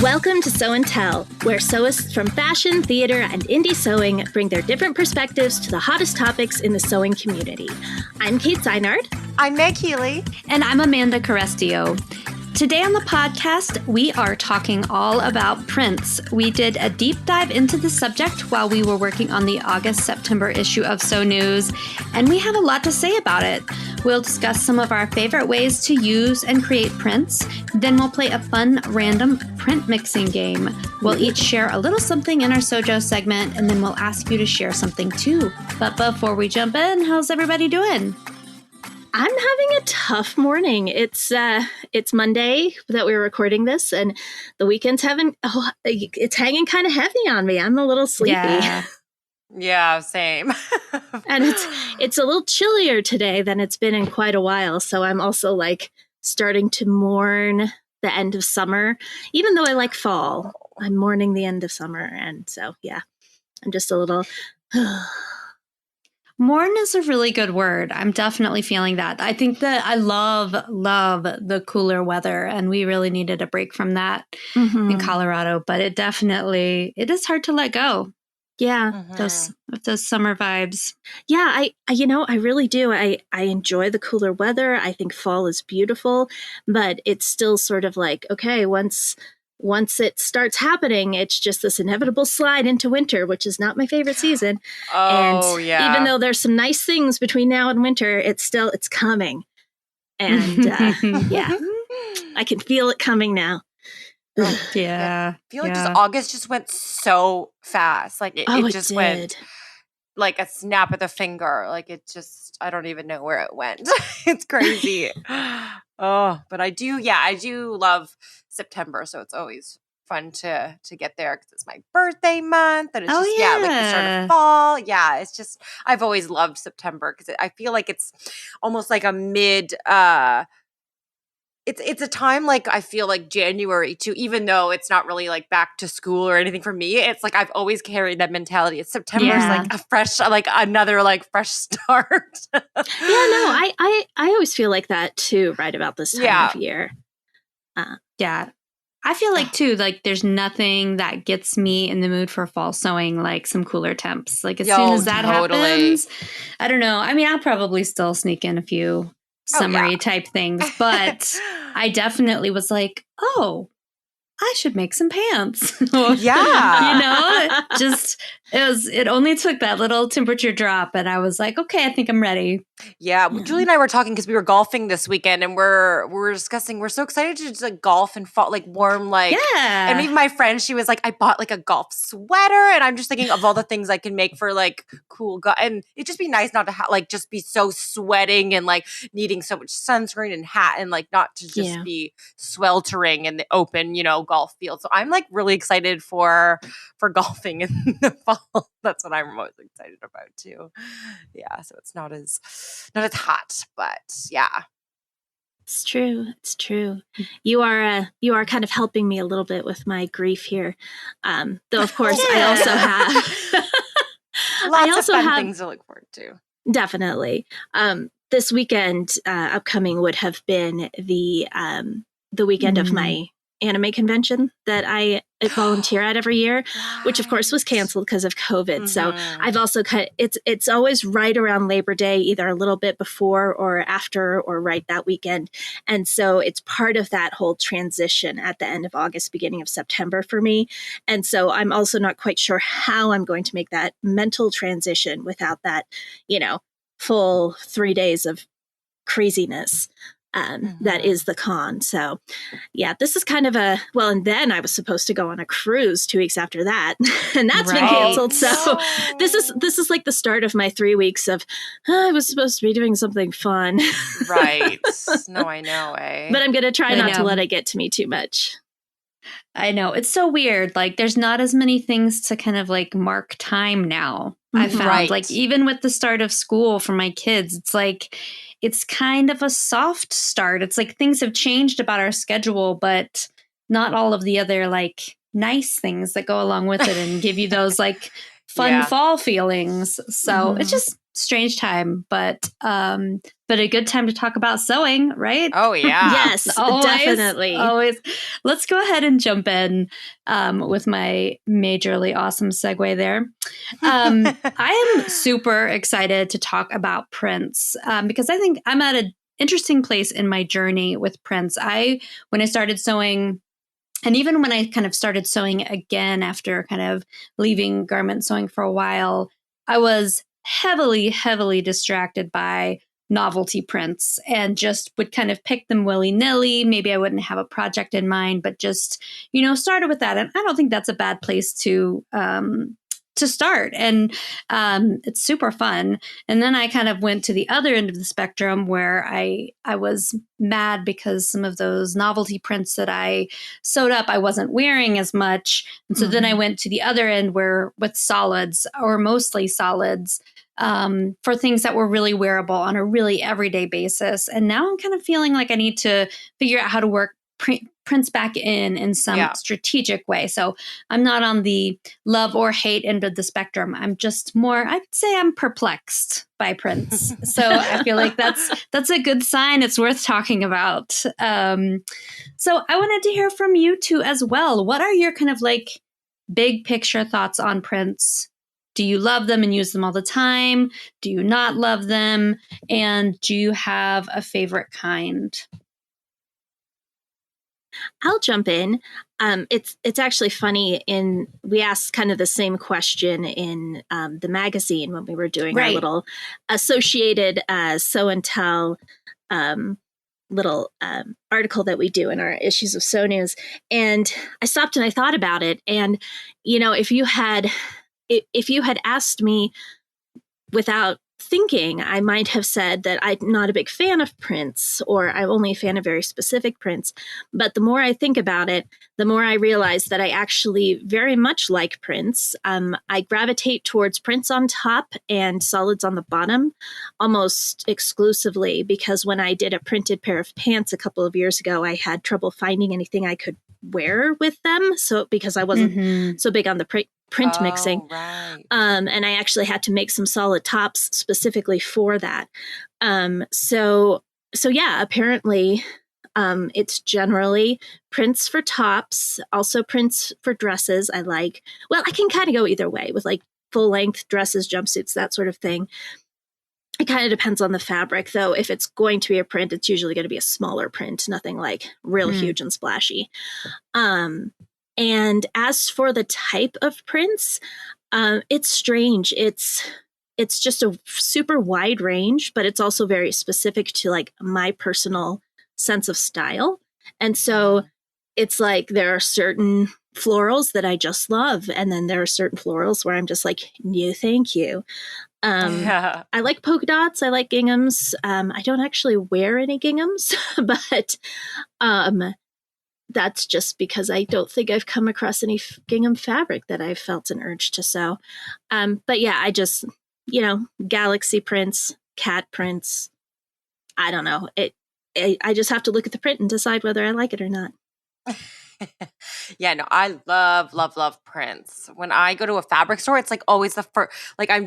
Welcome to Sew and Tell, where sewists from fashion, theater, and indie sewing bring their different perspectives to the hottest topics in the sewing community. I'm Kate Zeinard. I'm Meg Healy. And I'm Amanda Carestio. Today on the podcast, we are talking all about prints. We did a deep dive into the subject while we were working on the August-September issue of Sew News, and we have a lot to say about it. We'll discuss some of our favorite ways to use and create prints. Then we'll play a fun, random print mixing game. We'll each share a little something in our SewJo segment, and then we'll ask you to share something too. But before we jump in, how's everybody doing? I'm having a tough morning. It's Monday that we're recording this, and the weekend's it's hanging kind of heavy on me. I'm a little sleepy. Yeah, same. And it's a little chillier today than it's been in quite a while. So I'm also like starting to mourn the end of summer. Even though I like fall, I'm mourning the end of summer. And so, yeah, I'm just a little... Mourn is a really good word. I'm definitely feeling that. I think that I love the cooler weather, and we really needed a break from that in Colorado. But it is hard to let go. Yeah, those summer vibes. Yeah, I really do. I enjoy the cooler weather. I think fall is beautiful, but it's still sort of like, okay, once it starts happening, it's just this inevitable slide into winter, which is not my favorite season. Yeah. Even though there's some nice things between now and winter, it's coming. And yeah, I can feel it coming now. Yeah. I feel like August just went so fast. Like it just went like a snap of the finger. Like it just, I don't even know where it went. It's crazy. But I do love September. So it's always fun to get there because it's my birthday month. And it's like the start of fall. Yeah, it's just, I've always loved September because I feel like it's almost like a mid, It's a time like I feel like January too, even though it's not really like back to school or anything for me. It's like I've always carried that mentality. It's September's like a fresh, like another like fresh start. I always feel like that too, right about this time of year. I feel like too, like there's nothing that gets me in the mood for fall sewing like some cooler temps. Like as soon as that happens, I don't know. I mean, I'll probably still sneak in a few summery type things, but I definitely was like, I should make some pants. It only took that little temperature drop and I was like, okay, I think I'm ready. Yeah. Julie and I were talking because we were golfing this weekend and we're discussing, we're so excited to just like golf and fall, like warm, like, and even my friend, she was like, I bought like a golf sweater and I'm just thinking of all the things I can make for like cool, and it'd just be nice not to like just be so sweating and like needing so much sunscreen and hat and like not to just be sweltering in the open, golf field. So I'm like really excited for golfing in the fall. That's what I'm most excited about too. Yeah, so it's not as hot, but yeah. It's true. You are kind of helping me a little bit with my grief here. Though of course I also have lots of fun things to look forward to. Definitely. This weekend upcoming would have been the weekend of my anime convention that I volunteer at every year, which of course was canceled because of COVID. So I've also it's always right around Labor Day, either a little bit before or after or right that weekend. And so it's part of that whole transition at the end of August, beginning of September for me. And so I'm also not quite sure how I'm going to make that mental transition without that, full 3 days of craziness. That is the con. So yeah, this is kind of and then I was supposed to go on a cruise 2 weeks after that and that's been canceled. So this is like the start of my 3 weeks of, I was supposed to be doing something fun. Right. No, I know. But I'm going to try not to let it get to me too much. I know. It's so weird. Like there's not as many things to kind of like mark time now. I found like even with the start of school for my kids, it's like, it's kind of a soft start. It's like things have changed about our schedule, but not all of the other like nice things that go along with it and give you those like fun fall feelings. So it's strange time, but a good time to talk about sewing, right? Oh yeah. Yes, definitely. Always. Let's go ahead and jump in with my majorly awesome segue there. I am super excited to talk about prints because I think I'm at an interesting place in my journey with prints. When I started sewing, and even when I kind of started sewing again after kind of leaving garment sewing for a while, I was heavily, heavily distracted by novelty prints and just would kind of pick them willy-nilly. Maybe I wouldn't have a project in mind, but just, started with that. And I don't think that's a bad place to start. And it's super fun. And then I kind of went to the other end of the spectrum where I was mad because some of those novelty prints that I sewed up, I wasn't wearing as much. And so then I went to the other end where with solids, or mostly solids, for things that were really wearable on a really everyday basis. And now I'm kind of feeling like I need to figure out how to work prints back in some strategic way. So I'm not on the love or hate end of the spectrum. I'm just more, I'd say I'm perplexed by prints. So I feel like that's a good sign. It's worth talking about. So I wanted to hear from you two as well. What are your kind of like big picture thoughts on prints? Do you love them and use them all the time? Do you not love them? And do you have a favorite kind? I'll jump in. It's actually funny. We asked kind of the same question in the magazine when we were doing our little associated Sew and Tell little article that we do in our issues of Sew News. And I stopped and I thought about it. And if you had asked me without thinking, I might have said that I'm not a big fan of prints, or I'm only a fan of very specific prints. But the more I think about it, the more I realize that I actually very much like prints. I gravitate towards prints on top and solids on the bottom almost exclusively, because when I did a printed pair of pants a couple of years ago, I had trouble finding anything I could wear with them. So because I wasn't so big on the print mixing. Right. And I actually had to make some solid tops specifically for that. So yeah, apparently it's generally prints for tops, also prints for dresses. I can kind of go either way with like full length dresses, jumpsuits, that sort of thing. It kind of depends on the fabric, though. If it's going to be a print, it's usually going to be a smaller print, nothing like real huge and splashy. And as for the type of prints, it's strange. It's just a super wide range, but it's also very specific to like my personal sense of style. And so it's like there are certain florals that I just love, and then there are certain florals where I'm just like, no, thank you. I like polka dots. I like ginghams. I don't actually wear any ginghams, but that's just because I don't think I've come across any gingham fabric that I've felt an urge to sew. But yeah, I just, galaxy prints, cat prints. I don't know. I just have to look at the print and decide whether I like it or not. Yeah, no, I love prints. When I go to a fabric store, it's like always the first, like I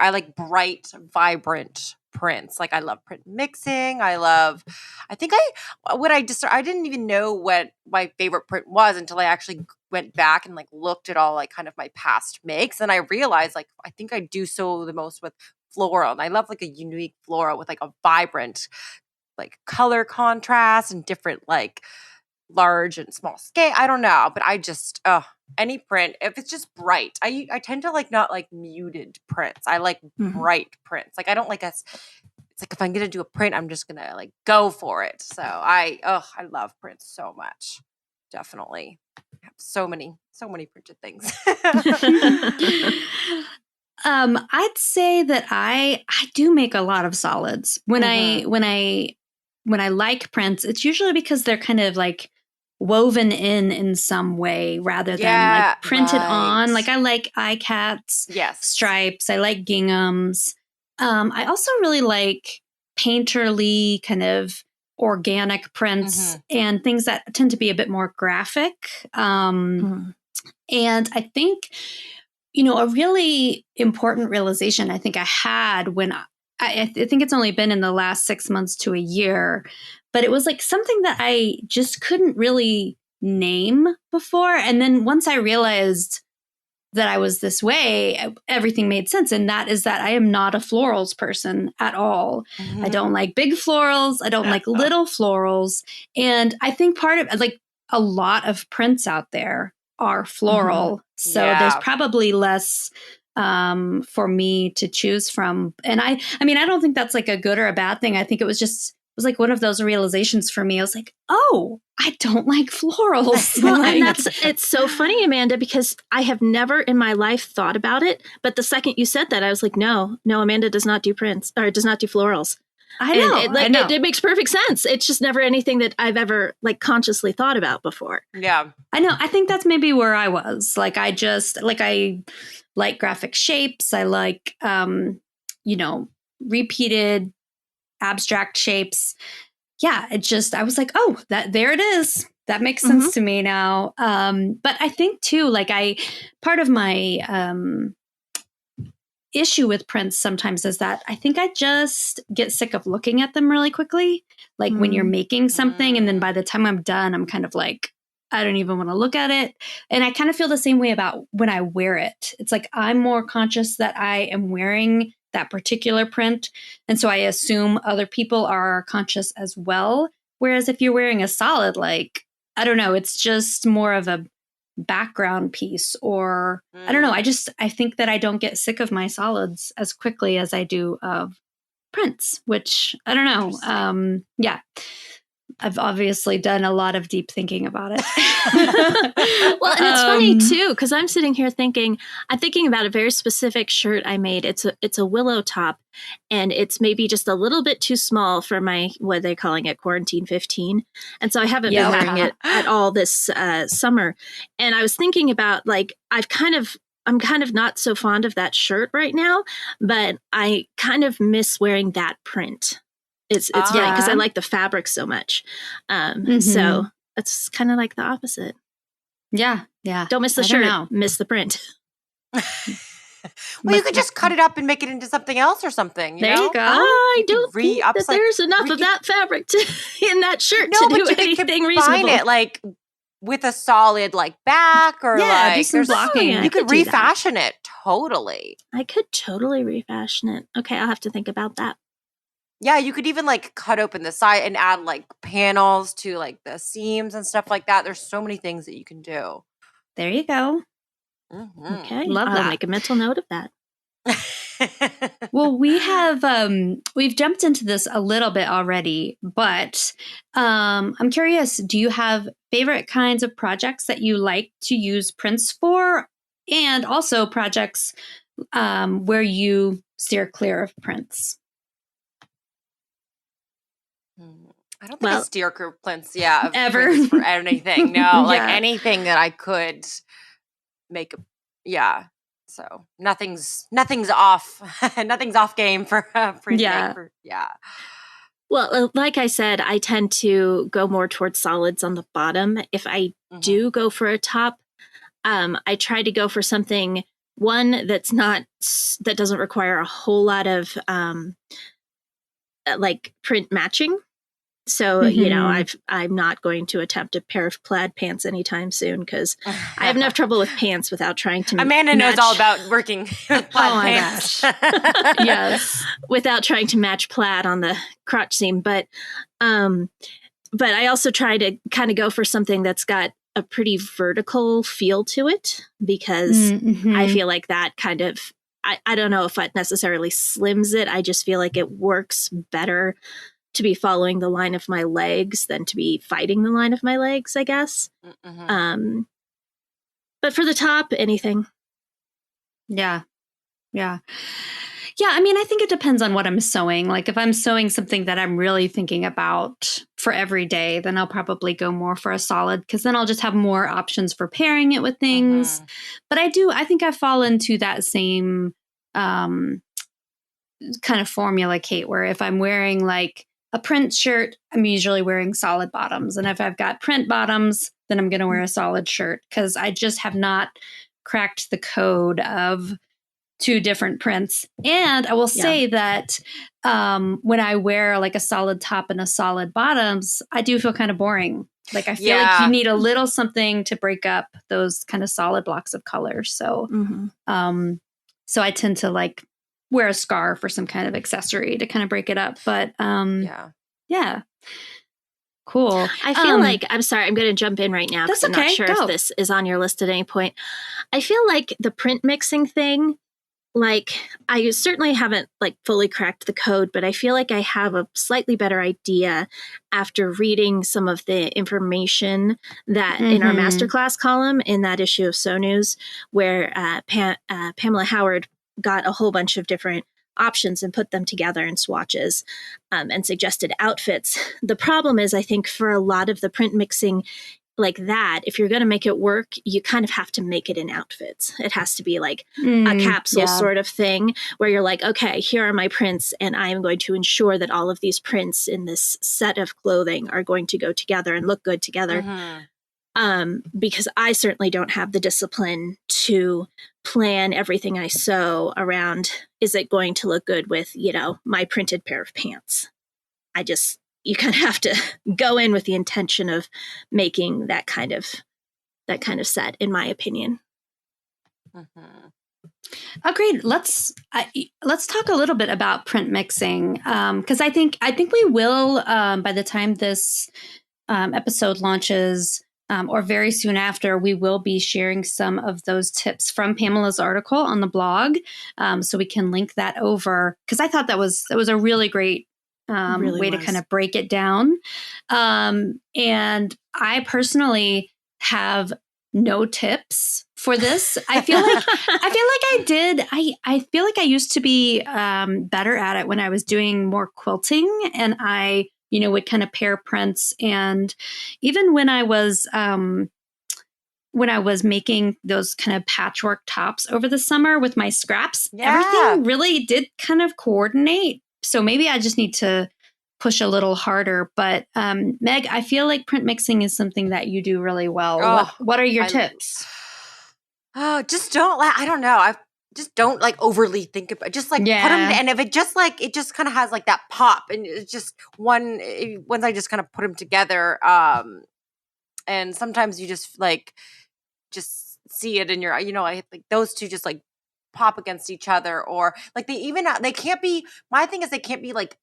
like bright, vibrant prints. Like I love print mixing. I didn't even know what my favorite print was until I actually went back and like looked at all like kind of my past makes. And I realized like, I think I do so the most with floral. And I love like a unique floral with like a vibrant like color contrast and different like large and small scale. I don't know, but I just any print, if it's just bright, I tend to like not like muted prints. I like bright prints. Like I don't like it's like if I'm gonna do a print, I'm just gonna like go for it. So I love prints so much. Definitely. I have so many printed things. I'd say that I do make a lot of solids. When I like prints, it's usually because they're kind of like woven in some way rather than like printed on. Like I like eye cats, stripes. I like ginghams. I also really like painterly kind of organic prints and things that tend to be a bit more graphic. And I think a really important realization I think I had when I think it's only been in the last 6 months to a year, but it was like something that I just couldn't really name before. And then once I realized that I was this way, everything made sense. And that is that I am not a florals person at all. I don't like big florals. I don't like little florals. And I think part of like a lot of prints out there are floral. So there's probably less for me to choose from. And I mean, I don't think that's like a good or a bad thing. I think it was like one of those realizations for me. I was like, oh, I don't like florals. Well, and it's so funny, Amanda, because I have never in my life thought about it. But the second you said that, I was like, no, Amanda does not do prints or does not do florals. I know. It makes perfect sense. It's just never anything that I've ever like consciously thought about before. Yeah. I know. I think that's maybe where I was. Like, I like graphic shapes. I like, repeated abstract shapes. Yeah, I was like, oh, there it is. That makes sense to me now. But I think too, like part of my issue with prints sometimes is that I think I just get sick of looking at them really quickly. Like when you're making something and then by the time I'm done, I'm kind of like, I don't even want to look at it. And I kind of feel the same way about when I wear it. It's like I'm more conscious that I am wearing that particular print. And so I assume other people are conscious as well. Whereas if you're wearing a solid, like, I don't know, it's just more of a background piece or I don't know. I think that I don't get sick of my solids as quickly as I do of prints, which I don't know. Yeah. I've obviously done a lot of deep thinking about it. Well, and it's funny too, because I'm sitting here thinking about a very specific shirt I made. It's a willow top, and it's maybe just a little bit too small for my, what are they calling it, quarantine 15. And so I haven't been wearing it at all this summer. And I was thinking about like, I'm kind of not so fond of that shirt right now, but I kind of miss wearing that print. It's funny because I like the fabric so much. So it's kind of like the opposite. Yeah. Don't miss the shirt, miss the print. Well, you could just cut it up and make it into something else or something. There you go. I don't think that there's enough of that fabric in that shirt to do anything reasonable. It like with a solid like back or like do some blocking. You could refashion it totally. I could totally refashion it. Okay, I'll have to think about that. Yeah, you could even like cut open the side and add like panels to like the seams and stuff like that. There's so many things that you can do. There you go. Okay, love that. I'll make a mental note of that. Well, we've jumped into this a little bit already, but I'm curious, do you have favorite kinds of projects that you like to use prints for? And also projects where you steer clear of prints? I don't think I steer clear of prints, ever for anything. No, like anything that I could make So nothing's off. Nothing's off game for printing. Well, like I said, I tend to go more towards solids on the bottom. If I do go for a top, I try to go for something that doesn't require a whole lot of like print matching. So, I'm not going to attempt a pair of plaid pants anytime soon because I have enough trouble with pants without trying to Amanda knows all about working with plaid pants. Gosh. Yes. Without trying to match plaid on the crotch seam. But I also try to kind of go for something that's got a pretty vertical feel to it because I feel like that kind of, I don't know if it necessarily slims it. I just feel like it works better to be following the line of my legs than to be fighting the line of my legs, I guess. But for the top, anything. Yeah. I mean, I think it depends on what I'm sewing. Like if I'm sewing something that I'm really thinking about for every day, then I'll probably go more for a solid because then I'll just have more options for pairing it with things. But I think I fall into that same kind of formula, Kate, where if I'm wearing like a print shirt, I'm usually wearing solid bottoms. And if I've got print bottoms, then I'm going to wear a solid shirt because I just have not cracked the code of 2 different prints. And I will say that when I wear like a solid top and a solid bottoms, I do feel kind of boring. Like I feel like you need a little something to break up those kind of solid blocks of color. So, so I tend to like wear a scarf or some kind of accessory to kind of break it up. But yeah. Cool. I feel like, I'm sorry, I'm going to jump in right now because I'm not sure Go. if this is on your list at any point. I feel like the print mixing thing, like I certainly haven't like fully cracked the code, but I feel like I have a slightly better idea after reading some of the information that in our masterclass column in that issue of Sew News, where Pamela Howard got a whole bunch of different options and put them together in swatches and suggested outfits. The problem is, I think for a lot of the print mixing like that, if you're going to make it work, you kind of have to make it in outfits. It has to be like a capsule sort of thing where you're like, okay, here are my prints, and I am going to ensure that all of these prints in this set of clothing are going to go together and look good together. Because I certainly don't have the discipline to plan everything I sew around, is it going to look good with, you know, my printed pair of pants? You kind of have to go in with the intention of making that kind of set, in my opinion. Agreed. Let's talk a little bit about print mixing, because I think we will by the time this episode launches, or very soon after, we will be sharing some of those tips from Pamela's article on the blog, so we can link that over, because I thought that was a really great way to kind of break it down. And I personally have no tips for this. I feel like I feel like I used to be better at it when I was doing more quilting, and I, you know, would kind of pair prints. And even when I was making those kind of patchwork tops over the summer with my scraps, everything really did kind of coordinate. So maybe I just need to push a little harder. But Meg, I feel like print mixing is something that you do really well. What are your tips? Just don't I don't know. I just don't like overly think about it. Just like put them, and if it just kind of has like that pop, and it's just once I just kind of put them together. And sometimes you just see it in your, you know, I like those two just like pop against each other, or like they can't be, my thing is they can't be like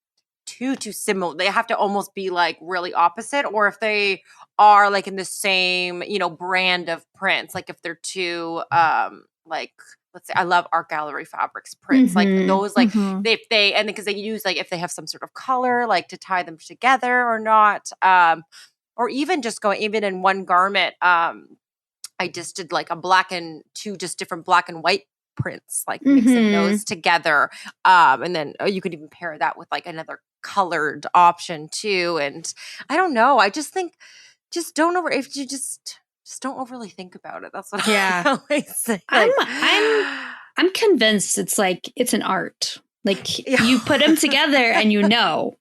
too similar. They have to almost be like really opposite, or if they are like in the same, you know, brand of prints, like if they're two like, let's say I love Art Gallery Fabrics prints, like those, like because they use like if they have some sort of color like to tie them together or not, or even just going even in one garment. I just did like a black and two just different black and white prints, like mixing those together. And then you could even pair that with like another colored option too. And I don't know. I just think just don't overly think about it. That's what I always say. I'm convinced it's like it's an art. Like you put them together and you know.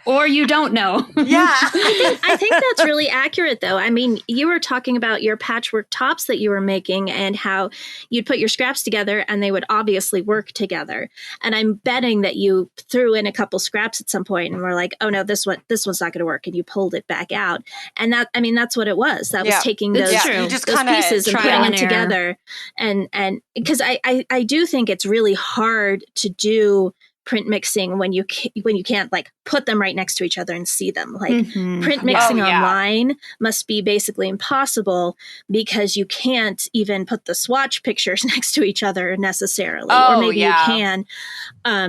Or you don't know. I think that's really accurate, though. I mean, you were talking about your patchwork tops that you were making and how you'd put your scraps together and they would obviously work together. And I'm betting that you threw in a couple scraps at some point and were like, oh no, this one's not going to work. And you pulled it back out. And that's what it was. That was taking those pieces and putting them together. And because I do think it's really hard to do print mixing when you can't like put them right next to each other and see them. Like print mixing online must be basically impossible because you can't even put the swatch pictures next to each other necessarily. Or maybe you can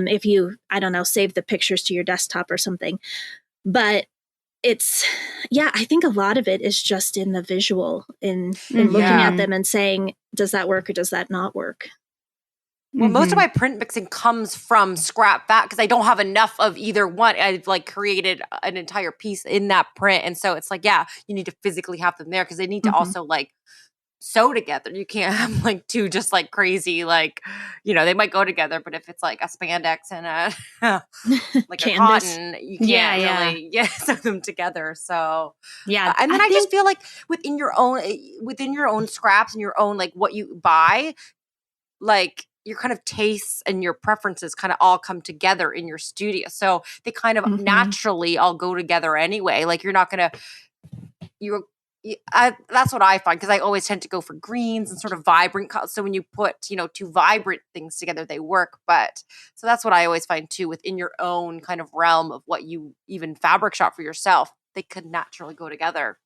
if you, I don't know, save the pictures to your desktop or something. But it's, I think a lot of it is just in the visual, in looking at them and saying, does that work or does that not work? Well, most of my print mixing comes from scrap fabric because I don't have enough of either one. I've like created an entire piece in that print. And so it's like, you need to physically have them there because they need to also like sew together. You can't have like two just like crazy, like, they might go together, but if it's like a spandex and a like a cotton, you can't really sew them together. So and then I just feel like within your own scraps and your own like what you buy, like your kind of tastes and your preferences kind of all come together in your studio. So they kind of naturally all go together anyway. Like you're not gonna that's what I find, because I always tend to go for greens and sort of vibrant colors. So when you put, two vibrant things together, they work. But so that's what I always find too, within your own kind of realm of what you even fabric shop for yourself, they could naturally go together.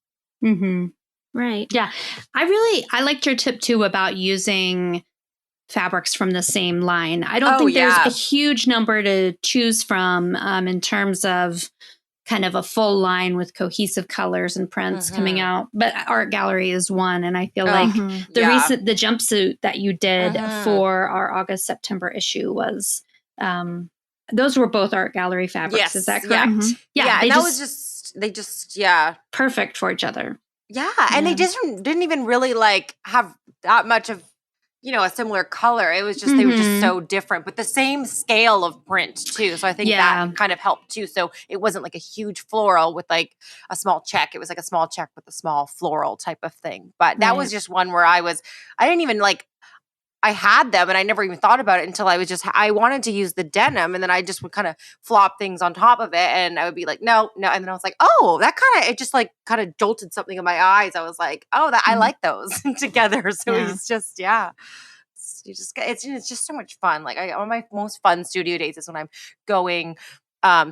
Mm-hmm. Right. Yeah. I liked your tip too about using fabrics from the same line. I don't think there's a huge number to choose from in terms of kind of a full line with cohesive colors and prints coming out. But Art Gallery is one. And I feel like the jumpsuit that you did for our August, September issue was, those were both Art Gallery fabrics. Yes. Is that correct? Yeah. And they just perfect for each other. Yeah. And they just didn't even really like have that much of, a similar color. It was just, they were just so different, but the same scale of print too. So I think that kind of helped too. So it wasn't like a huge floral with like a small check. It was like a small check with a small floral type of thing. But that was just one where I didn't even like, I had them and I never even thought about it until I wanted to use the denim, and then I just would kind of flop things on top of it, and I would be like, no. And then I was like, oh, it just like kind of jolted something in my eyes. I was like, oh, I like those together. So it's just, it's just so much fun. Like one of my most fun studio days is when I'm going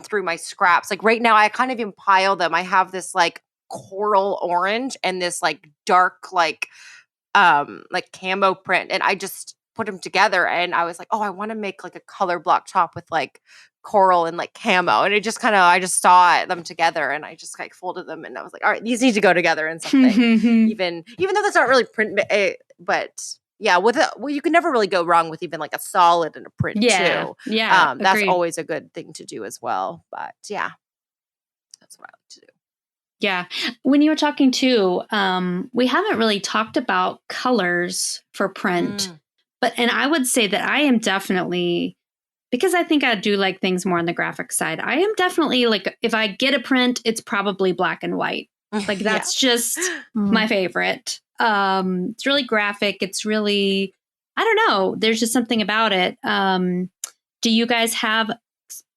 through my scraps. Like right now I kind of impile them. I have this like coral orange and this like dark, like camo print, and I just put them together, and I was like, oh, I want to make like a color block top with like coral and like camo, and it just kind of, I just saw them together, and I just like folded them, and I was like, all right, these need to go together in something. even though that's not really print, but you can never really go wrong with even like a solid and a print too. That's always a good thing to do as well. But that's what I like to do. Yeah. When you were talking too, we haven't really talked about colors for print, and I would say that I am definitely, because I think I do like things more on the graphic side, I am definitely like, if I get a print, it's probably black and white. Like that's just my favorite. It's really graphic. It's really, I don't know. There's just something about it. Do you guys have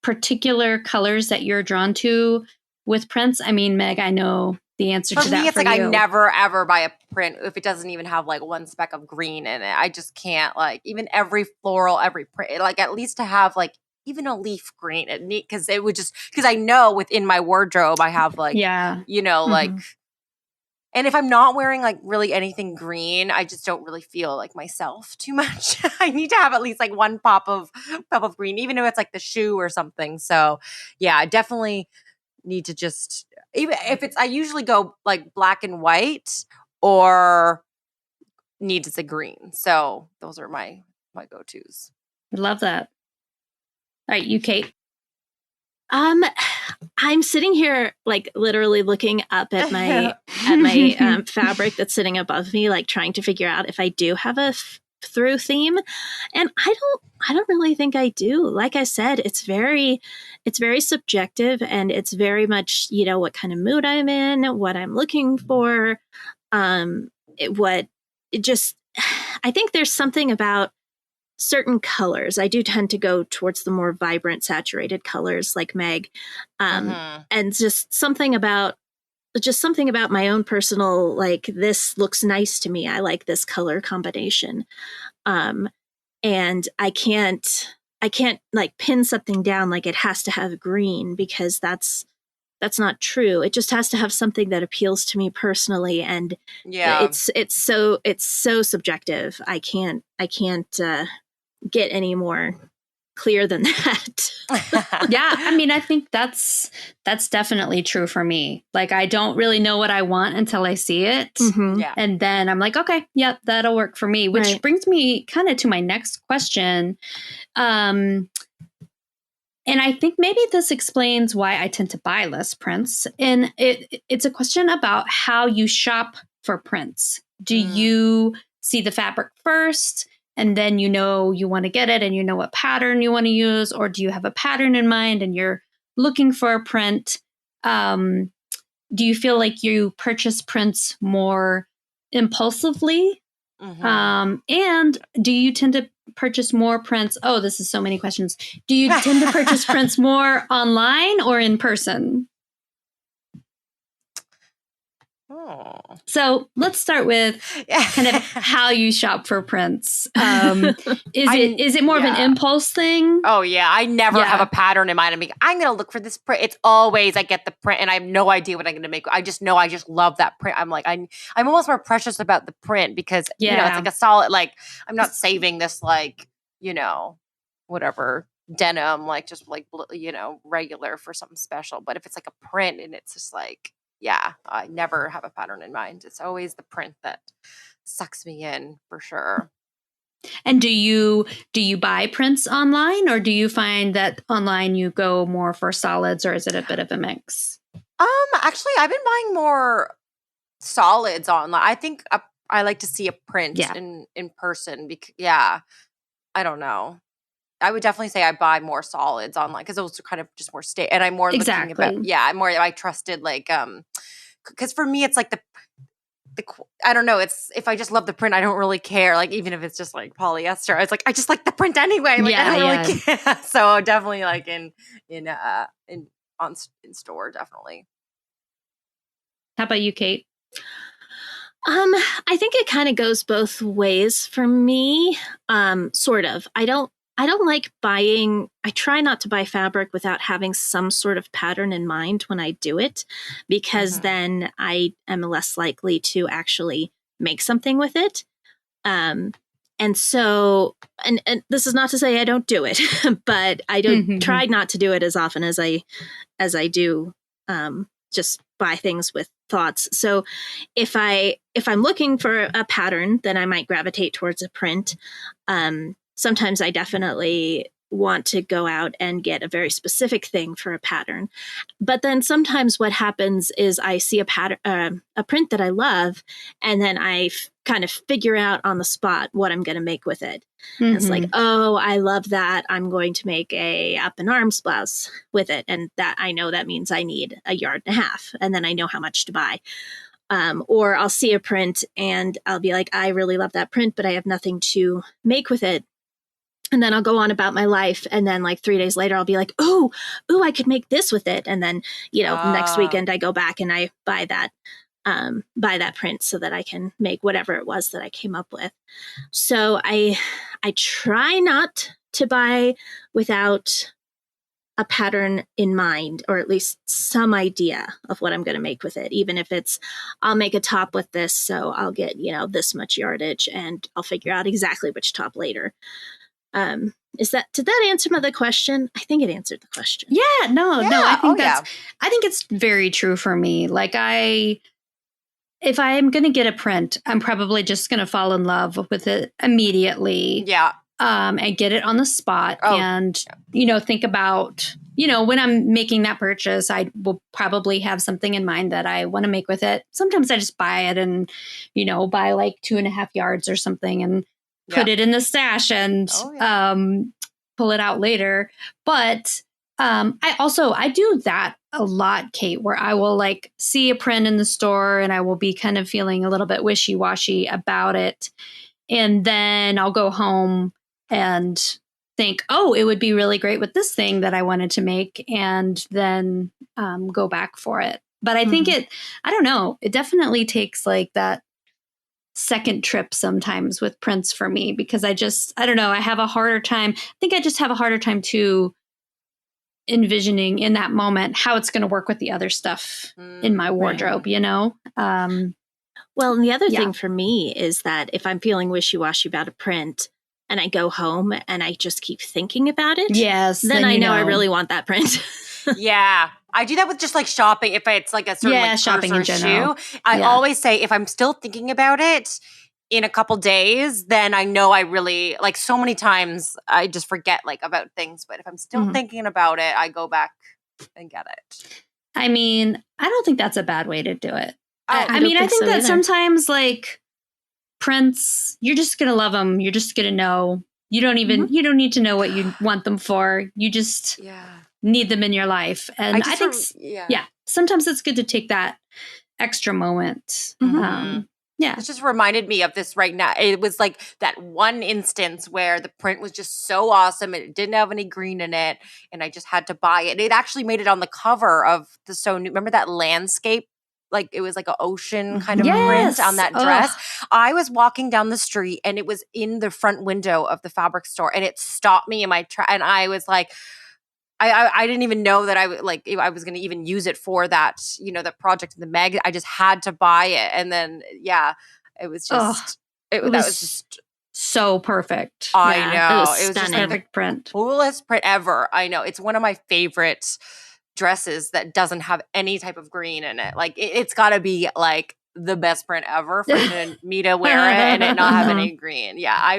particular colors that you're drawn to with prints? I mean, Meg, I know the answer to that. For me, it's like you. I never ever buy a print if it doesn't even have like one speck of green in it. I just can't, like, even every floral, every print, like at least to have like even a leaf green, because it would just, because I know within my wardrobe I have like, like, and if I'm not wearing like really anything green, I just don't really feel like myself too much. I need to have at least like one pop of green, even if it's like the shoe or something. So yeah, I definitely need to just, even if it's, I usually go like black and white or needs a green. So those are my go-tos. I love that. All right, you, Kate. I'm sitting here like literally looking up at my fabric that's sitting above me, like trying to figure out if I do have a through theme, and I don't really think I do. Like I said, it's very subjective, and it's very much, what kind of mood I'm in, what I'm looking for, I think there's something about certain colors. I do tend to go towards the more vibrant, saturated colors like Meg. And just something about my own personal, like, this looks nice to me. I like this color combination. And I can't like pin something down like it has to have green, because that's not true. It just has to have something that appeals to me personally. And it's so subjective. I can't get any more clear than that. Yeah, I mean, I think that's definitely true for me. Like, I don't really know what I want until I see it. And then I'm like, okay, yeah, that'll work for me. Which brings me kind of to my next question. And I think maybe this explains why I tend to buy less prints. And it's a question about how you shop for prints. Do you see the fabric first and then you want to get it and you know what pattern you want to use? Or do you have a pattern in mind and you're looking for a print? Do you feel like you purchase prints more impulsively? And do you tend to purchase more prints? Oh, this is so many questions. Do you tend to purchase prints more online or in person? So let's start with kind of how you shop for prints. Is it more of an impulse thing? Oh yeah, I never have a pattern in mind. I'm going to look for this print. It's always I get the print and I have no idea what I'm going to make. I just know I just love that print. I'm like I'm almost more precious about the print because it's like a solid. Like I'm not saving this whatever denim just regular for something special. But if it's like a print and it's just like. Yeah, I never have a pattern in mind. It's always the print that sucks me in for sure. And do you buy prints online or do you find that online you go more for solids or is it a bit of a mix? Actually, I've been buying more solids online. I think I like to see a print in person because I don't know. I would definitely say I buy more solids online because those are kind of just more and I'm more looking about I'm more I trusted because for me it's like the I don't know, it's if I just love the print I don't really care even if it's just like polyester. It's like I just like the print anyway. I don't really care. So definitely in store definitely. How about you, Kate? I think it kind of goes both ways for me. Sort of. I don't like buying, I try not to buy fabric without having some sort of pattern in mind when I do it, because then I am less likely to actually make something with it. And so, and this is not to say I don't do it, but I don't try not to do it as often as I do, just buy things with thoughts. So if I'm looking for a pattern, then I might gravitate towards a print. Sometimes I definitely want to go out and get a very specific thing for a pattern. But then sometimes what happens is I see a pattern, a print that I love, and then I kind of figure out on the spot what I'm going to make with it. And it's like, oh, I love that. I'm going to make a up and arms blouse with it. And that I know that means I need 1.5 yards. And then I know how much to buy. Or I'll see a print and I'll be like, I really love that print, but I have nothing to make with it. And then I'll go on about my life. And then 3 days later, I'll be like, oh, I could make this with it. And then, next weekend I go back and I buy that print so that I can make whatever it was that I came up with. So I try not to buy without a pattern in mind, or at least some idea of what I'm going to make with it. Even if it's, I'll make a top with this, so I'll get, this much yardage and I'll figure out exactly which top later. Did that answer the question? I think it answered the question. Yeah, no, I think I think it's very true for me. If I am going to get a print, I'm probably just going to fall in love with it immediately. Yeah. And get it on the spot and, think about, when I'm making that purchase, I will probably have something in mind that I want to make with it. Sometimes I just buy it and, buy 2.5 yards or something and put it in the stash and pull it out later. But I do that a lot, Kate, where I will see a print in the store and I will be kind of feeling a little bit wishy-washy about it. And then I'll go home and think, oh, it would be really great with this thing that I wanted to make, and then go back for it. But I think I don't know, it definitely takes that second trip sometimes with prints for me, because I don't know, I have a harder time. I think I just have a harder time too envisioning in that moment how it's going to work with the other stuff in my wardrobe, Well, and the other thing for me is that if I'm feeling wishy-washy about a print and I go home and I just keep thinking about it, then I know I really want that print. Yeah. I do that with just shopping. If it's a certain shopping in general. shoe, I always say if I'm still thinking about it in a couple days, then I know I really so many times I just forget about things. But if I'm still thinking about it, I go back and get it. I mean, I don't think that's a bad way to do it. I think that sometimes prints, you're just going to love them. You're just going to know. You don't need to know what you want them for. You just need them in your life. And I think, sometimes it's good to take that extra moment. It just reminded me of this right now. It was like that one instance where the print was just so awesome. It didn't have any green in it. And I just had to buy it. It actually made it on the cover of the So New. Remember that landscape? Like it was like an ocean kind of print on that dress. I was walking down the street and it was in the front window of the fabric store and it stopped me in my and I was like, I didn't even know that I was going to even use it for that, the project in the mag. I just had to buy it. And then, it was just, that was just so perfect. I know. It was just perfect print. Coolest print ever. I know. It's one of my favorite dresses that doesn't have any type of green in it. Like it's got to be like the best print ever for me to wear it and it not have any green. And I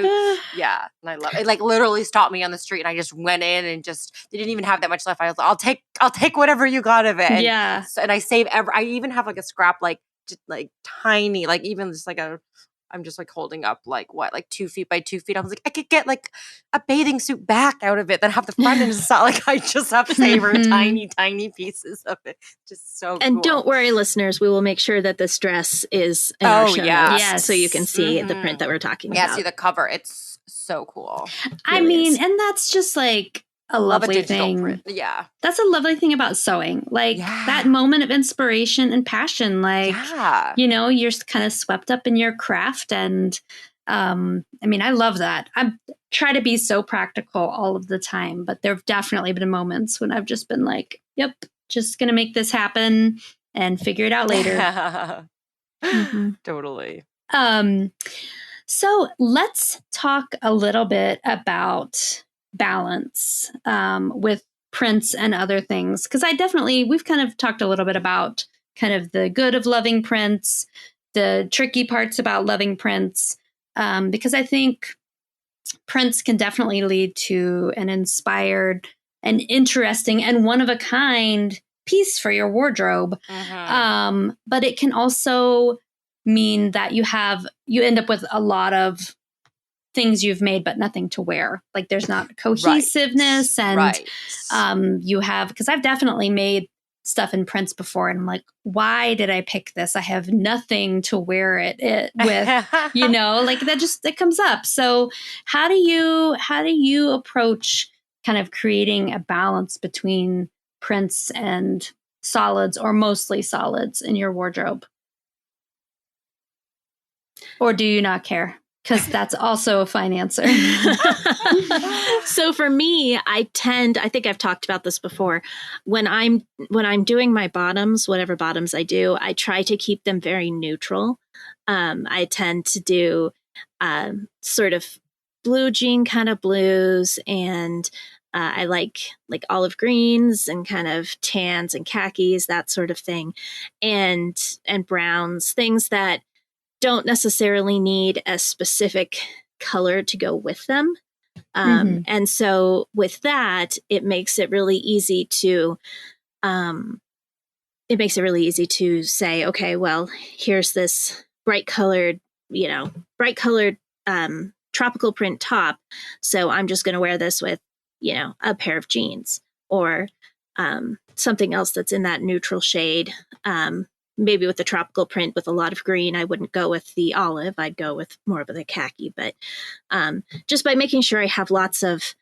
love it. It like literally stopped me on the street and I just went in and just they didn't even have that much left. I was like, I'll take whatever you got of it. And, and I save I even have like a scrap like just like tiny, like even just like I'm just like holding up like 2 feet by 2 feet. I was like, I could get like a bathing suit back out of it, then have the front and it's not like I just have savored tiny pieces of it. Just so And cool. Don't worry, listeners, we will make sure that this dress is in our show notes so you can see the print that we're talking about. Yeah, see the cover. It's so cool. I mean, and that's just like a lovely thing. Print. Yeah. That's a lovely thing about sewing. Like that moment of inspiration and passion. Like, you're kind of swept up in your craft. And I mean, I love that. I try to be so practical all of the time, but there have definitely been moments when I've just been like, yep, just going to make this happen and figure it out later. Totally. So let's talk a little bit about balance with prints and other things, because we've kind of talked a little bit about kind of the good of loving prints, the tricky parts about loving prints, because I think prints can definitely lead to an inspired and interesting and one of a kind piece for your wardrobe. But it can also mean that you end up with a lot of things you've made but nothing to wear. Like there's not cohesiveness and you have, because I've definitely made stuff in prints before and I'm like, why did I pick this? I have nothing to wear it with, like that comes up. So how do you approach kind of creating a balance between prints and solids, or mostly solids, in your wardrobe? Or do you not care? Because that's also a fine answer. So for me, I think I've talked about this before. When I'm doing my bottoms, whatever bottoms I do, I try to keep them very neutral. I tend to do sort of blue jean kind of blues, and I like olive greens and kind of tans and khakis, that sort of thing, and browns, things that don't necessarily need a specific color to go with them. And so with that, it makes it really easy to say, okay, well, here's this bright colored tropical print top. So I'm just going to wear this with, a pair of jeans, or something else that's in that neutral shade. Maybe with the tropical print with a lot of green, I wouldn't go with the olive. I'd go with more of the khaki. But just by making sure I have lots of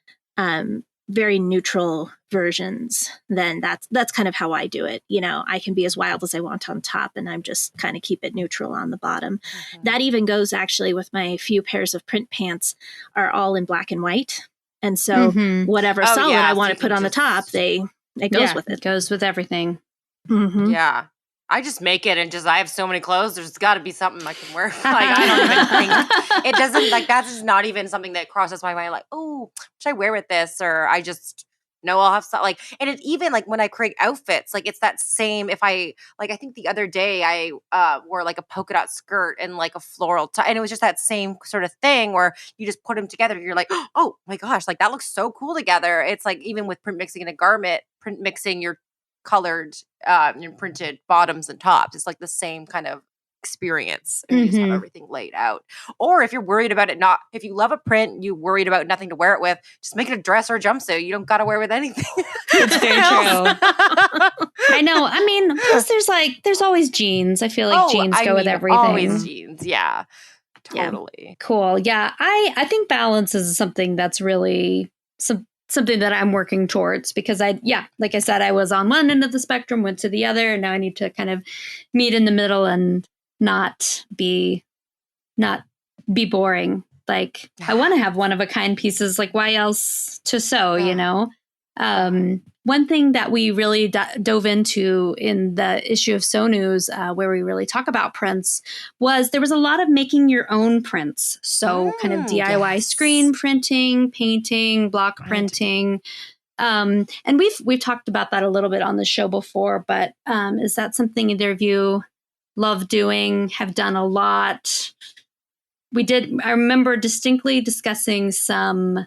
very neutral versions, then that's kind of how I do it. I can be as wild as I want on top, and I'm just kind of keep it neutral on the bottom. That even goes actually with my few pairs of print pants are all in black and white. And so whatever solid I want to put on the top, it goes with it. It goes with everything. Yeah. I just make it and I have so many clothes. There's got to be something I can wear. Like, I don't even think it doesn't, like, that's just not even something that crosses my mind. Like, oh, should I wear with this? Or I just know I'll have something. Like, and it's even like when I create outfits, like it's that same, I think the other day I wore like a polka dot skirt and like a floral tie. And it was just that same sort of thing where you just put them together. You're like, oh my gosh, like that looks so cool together. It's like, even with print mixing in a garment, print mixing your colored printed bottoms and tops, it's like the same kind of experience and you just have everything laid out. Or if you're worried about it if you love a print, you worried about nothing to wear it with, just make it a dress or a jumpsuit. You don't got to wear it with anything. It's very true. I know. I mean, plus there's always jeans. I feel like jeans go with everything. Always jeans. Yeah. Totally. Yeah. Cool. Yeah. I think balance is something that's really something that I'm working towards, because like I said, I was on one end of the spectrum, went to the other, and now I need to kind of meet in the middle and not be boring. Like, I want to have one of a kind pieces. Like, why else to sew, you know? One thing that we really dove into in the issue of Sew News, where we really talk about prints, there was a lot of making your own prints. So kind of DIY screen printing, painting, block printing. And we've talked about that a little bit on the show before, but is that something either of you love doing, have done a lot? I remember distinctly discussing some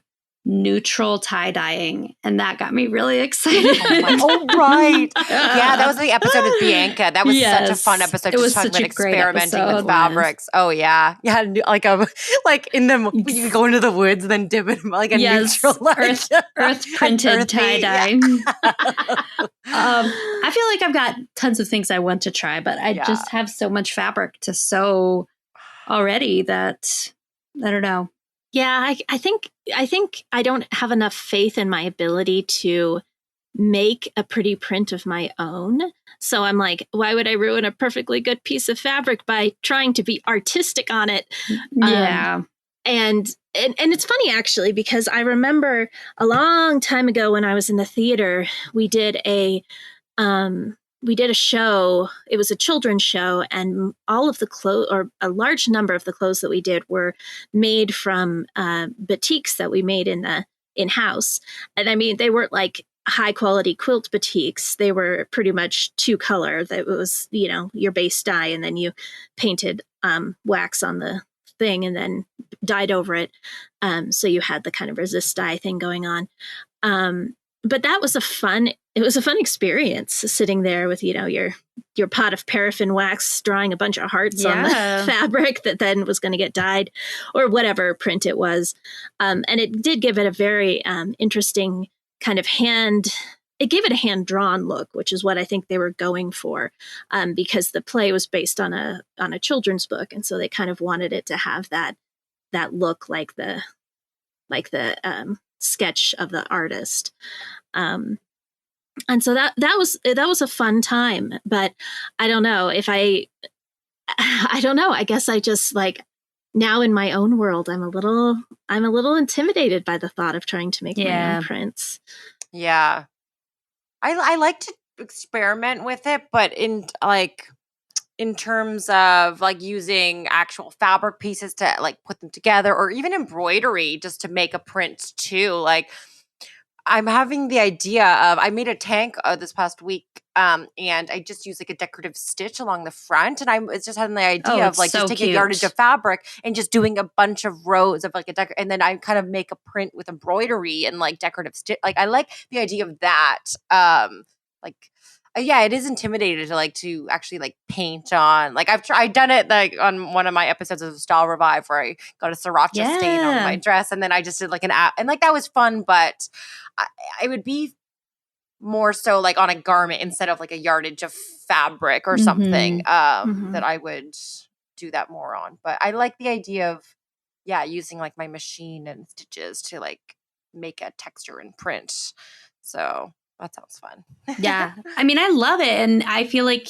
neutral tie-dyeing, and that got me really excited. Right. Yeah, that was the episode with Bianca. That was such a fun episode. It was talking such about a great experimenting episode. with fabrics. Oh yeah. Yeah, like in the you could go into the woods and then dip it in like a neutral earth printed tie-dye. I feel like I've got tons of things I want to try, but I just have so much fabric to sew already that I don't know. Yeah, I think I don't have enough faith in my ability to make a pretty print of my own. So I'm like, why would I ruin a perfectly good piece of fabric by trying to be artistic on it? Yeah. And it's funny, actually, because I remember a long time ago when I was in the theater, we did a show. It was a children's show, and all of the clothes, or a large number of the clothes that we did, were made from batiks that we made in-house. And I mean, they weren't like high quality quilt batiks. They were pretty much 2-color. That was, your base dye, and then you painted wax on the thing and then dyed over it. So you had the kind of resist dye thing going on. But that was a fun experience, sitting there with, your pot of paraffin wax, drawing a bunch of hearts on the fabric that then was going to get dyed, or whatever print it was. And it did give it a very interesting kind of it gave it a hand-drawn look, which is what I think they were going for, because the play was based on a children's book. And so they kind of wanted it to have that look like the sketch of the artist. And so that was a fun time, but I don't know if I don't know. I guess I just, like, now in my own world, I'm a little intimidated by the thought of trying to make my own prints. Yeah. I like to experiment with it, but in terms of like using actual fabric pieces to like put them together, or even embroidery just to make a print too. Like, I'm having the idea of, I made a tank this past week, and I just used like a decorative stitch along the front, and I was just having the idea of like just taking a yardage of fabric and just doing a bunch of rows of like and then I kind of make a print with embroidery and like decorative stitch. Like, I like the idea of that. Yeah, it is intimidating to actually like paint on. Like, I've done it like on one of my episodes of Style Revive where I got a sriracha stain on my dress, and then I just did like an app, and like that was fun, but I would be more so like on a garment instead of like a yardage of fabric or something that I would do that more on. But I like the idea of using like my machine and stitches to like make a texture and print. So that sounds fun. Yeah. I mean, I love it. And I feel like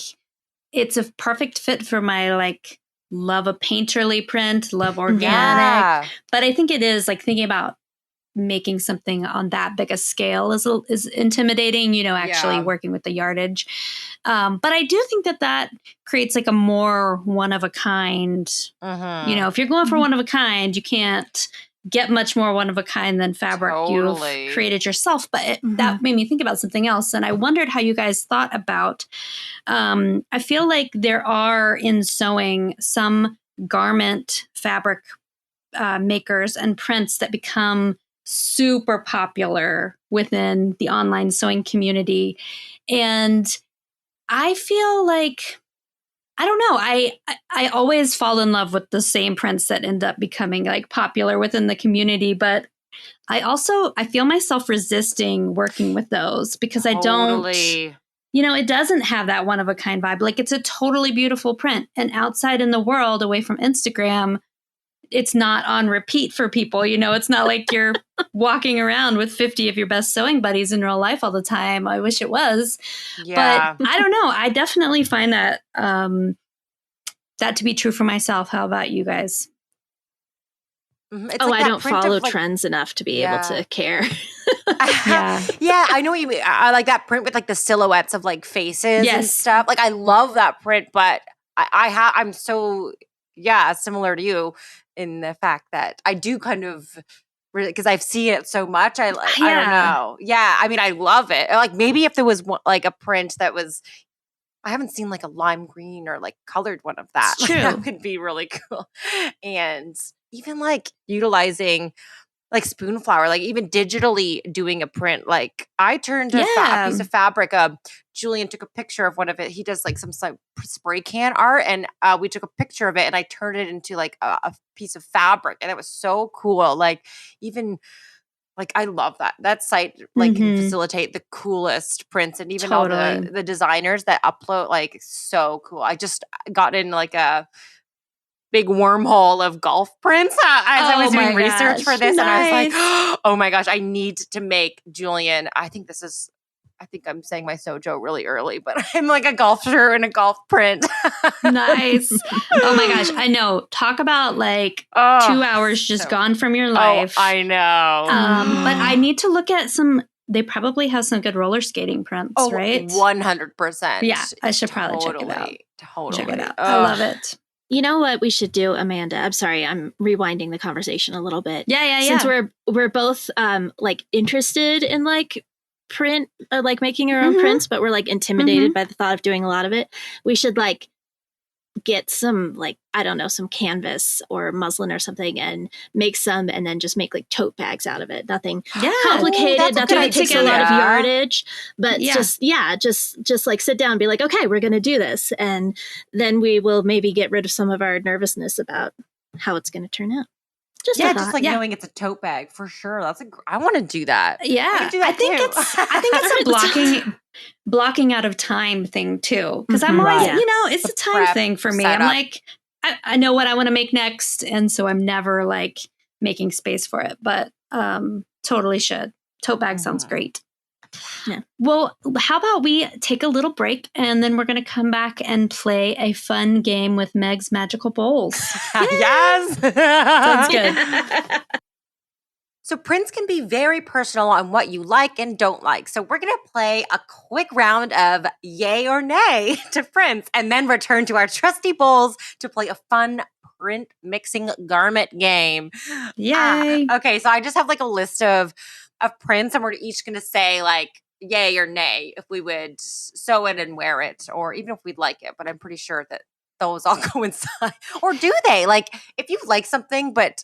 it's a perfect fit for my like love a painterly print, love organic. Yeah. But I think it is like thinking about making something on that big a scale is intimidating, actually working with the yardage. But I do think that creates like a more one of a kind, if you're going for one of a kind, you can't get much more one of a kind than fabric you've created yourself. But that made me think about something else. And I wondered how you guys thought about, I feel like there are in sewing some garment fabric makers and prints that become super popular within the online sewing community. And I feel like I don't know. I always fall in love with the same prints that end up becoming like popular within the community, but I feel myself resisting working with those because I don't, it doesn't have that one of a kind vibe. Like it's a totally beautiful print, and outside in the world, away from Instagram, it's not on repeat for people. It's not like you're walking around with 50 of your best sewing buddies in real life all the time. I wish it was. Yeah. But I don't know. I definitely find that that to be true for myself. How about you guys? I don't follow trends enough to be able to care. Yeah, I know what you mean. I like that print with like the silhouettes of like faces and stuff. Like I love that print, but I'm so similar to you in the fact that I do kind of really, because I've seen it so much. I don't know. Yeah, I mean, I love it. Like maybe if there was one, like a print that was, I haven't seen like a lime green or like colored one of that. It's true. That could be really cool. And even like utilizing like Spoonflower, like even digitally doing a print. Like I turned a piece of fabric. Julian took a picture of one of it. He does like some spray can art, and we took a picture of it, and I turned it into like a piece of fabric, and it was so cool. Like even like I love that site like can facilitate the coolest prints, and even all the designers that upload, like so cool. I just got in like a big wormhole of golf prints as I was doing research for this. Nice. And I was like, oh my gosh, I need to make Julian. I think I'm saying my SewJo really early, but I'm like a golf shirt and a golf print. Nice. Oh my gosh. I know. Talk about like 2 hours just gone from your life. Oh, I know. But I need to look at they probably have some good roller skating prints, right? 100%. Yeah. I should probably check it out. Totally. Check it out. I love it. You know what we should do, Amanda? I'm sorry, I'm rewinding the conversation a little bit. Yeah. Since we're both like interested in like print, like making our own prints, but we're like intimidated by the thought of doing a lot of it. We should like get some like, I don't know, some canvas or muslin or something and make some, and then just make like tote bags out of it. Nothing complicated, nothing that takes a lot of yardage, but just like sit down and be like, okay, we're going to do this. And then we will maybe get rid of some of our nervousness about how it's going to turn out. Just like knowing it's a tote bag for sure. I want to do that. Yeah, I think it's a blocking out of time thing too. Because I'm always, it's a time thing for me. I'm like, I know what I want to make next, and so I'm never like making space for it. But totally should. Tote bag sounds great. Yeah. Well, how about we take a little break, and then we're going to come back and play a fun game with Meg's Magical Bowls. Yes! Sounds good. So prints can be very personal on what you like and don't like. So we're going to play a quick round of yay or nay to prints, and then return to our trusty bowls to play a fun print mixing garment game. Yay! Okay, so I just have like a list of prints, and we're each going to say like yay or nay if we would sew it and wear it, or even if we'd like it. But I'm pretty sure that those all go inside. Or do they? Like if you like something but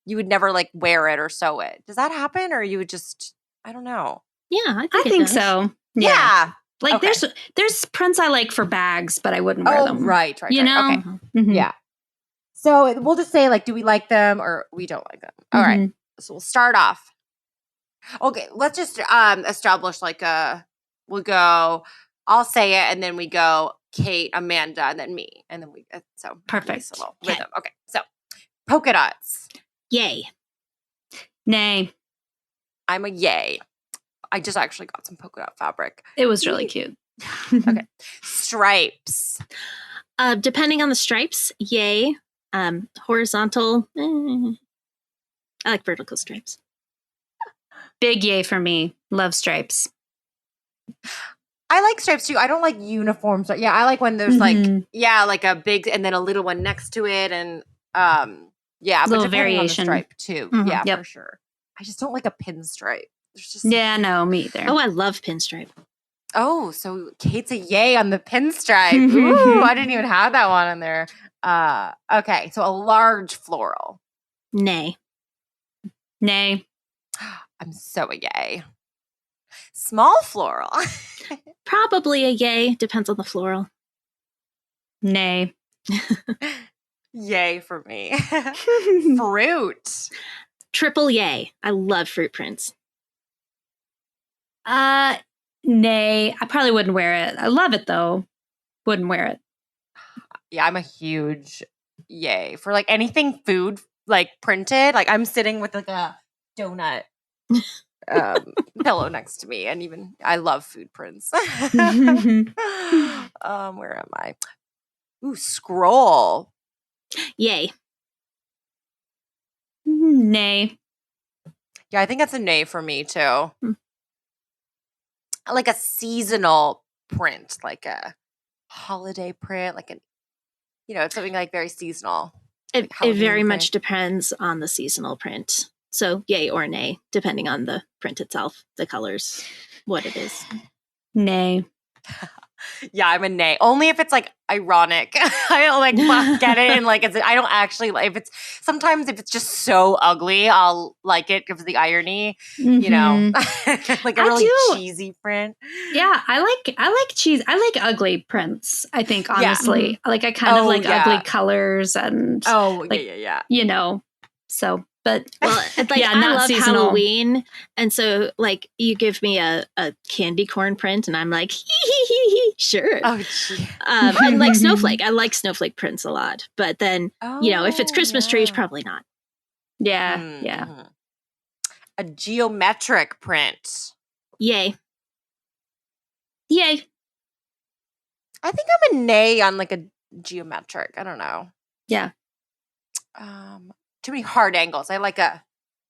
you would never like wear it or sew it, does that happen? Or you would just, I don't know. Yeah, I think so. Yeah. Like there's prints I like for bags, but I wouldn't wear them. Right. You know? Okay. Yeah. So we'll just say like, do we like them or we don't like them? All right. So we'll start off. Okay, let's just establish like we'll go, I'll say it, and then we go Kate, Amanda, and then me. And then we, so. Perfect. Rhythm. Okay, so polka dots. Yay. Nay. I'm a yay. I just actually got some polka dot fabric. It was really cute. Okay. Stripes. Depending on the stripes, yay. Horizontal, I like vertical stripes. Big yay for me. Love stripes. I like stripes too. I don't like uniforms. Yeah, I like when there's like a big and then a little one next to it, and little variation on the stripe too. Yeah, for sure. I just don't like a pinstripe. No, me either. Oh, I love pinstripe. Oh, so Kate's a yay on the pinstripe. Ooh, I didn't even have that one on there. Okay, so a large floral. Nay. I'm so a yay. Small floral. Probably a yay. Depends on the floral. Nay. Yay for me. Fruit. Triple yay. I love fruit prints. Nay. I probably wouldn't wear it. I love it though. Wouldn't wear it. Yeah, I'm a huge yay for like anything food like printed. Like I'm sitting with like a donut pillow next to me, and even I love food prints. Where am I? Ooh, scroll. Yay. Nay. Yeah, I think that's a nay for me too. Like a seasonal print, like a holiday print, like it's something like very seasonal. It very much depends on the seasonal print. So yay or nay, depending on the print itself, the colors, what it is. Nay. Yeah, I'm a nay. Only if it's like ironic. I don't like get it, and like I don't actually like if it's sometimes if it's just so ugly, I'll like it because of the irony. You know, like a really cheesy print. Yeah, I like cheese. I like ugly prints. I think honestly, yeah. like I kind of like ugly colors and yeah. You know, so. But like I love seasonal. Halloween, and so like you give me a candy corn print, and I'm like, sure. Oh, gee. And like snowflake, I like snowflake prints a lot. But then if it's Christmas trees, probably not. Yeah, yeah. A geometric print. Yay. I think I'm a nay on like a geometric. I don't know. Yeah. Too many hard angles. I like a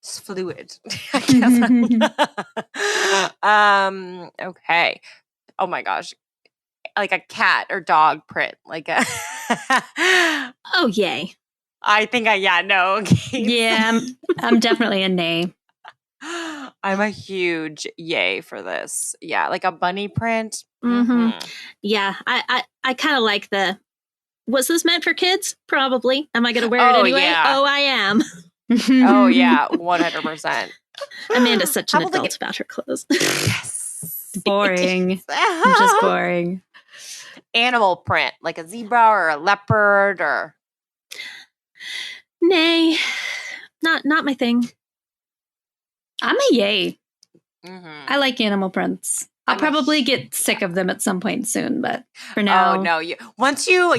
fluid, I guess. Okay. Oh my gosh. Like a cat or dog print. Like a oh, yay. I think no. Okay. Yeah, I'm definitely a nay. I'm a huge yay for this. Yeah, like a bunny print. Yeah, I kind of like was this meant for kids? Probably. Am I going to wear it anyway? Yeah. Oh, I am. Oh, yeah. 100%. Amanda's such an adult about her clothes. Yes. Boring. Just boring. Animal print, like a zebra or a leopard or... Nay. Not my thing. I'm a yay. I like animal prints. I'll probably get sick of them at some point soon, but for now. Oh, no. Once you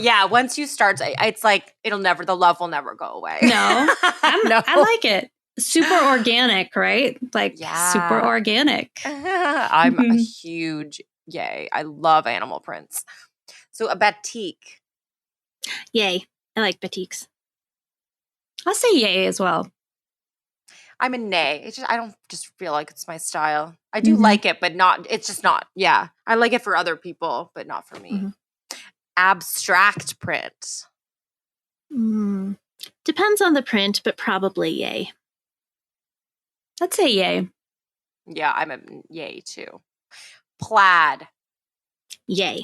start, it's like, the love will never go away. No. I like it. Super organic, right? Like, super organic. I'm a huge yay. I love animal prints. So a batik. Yay. I like batiks. I'll say yay as well. I'm a nay. It's just I don't just feel like it's my style. I do like it, but not. It's just not. Yeah, I like it for other people, but not for me. Abstract print. Depends on the print, but probably yay. I'd say yay. Yeah, I'm a yay too. Plaid. Yay.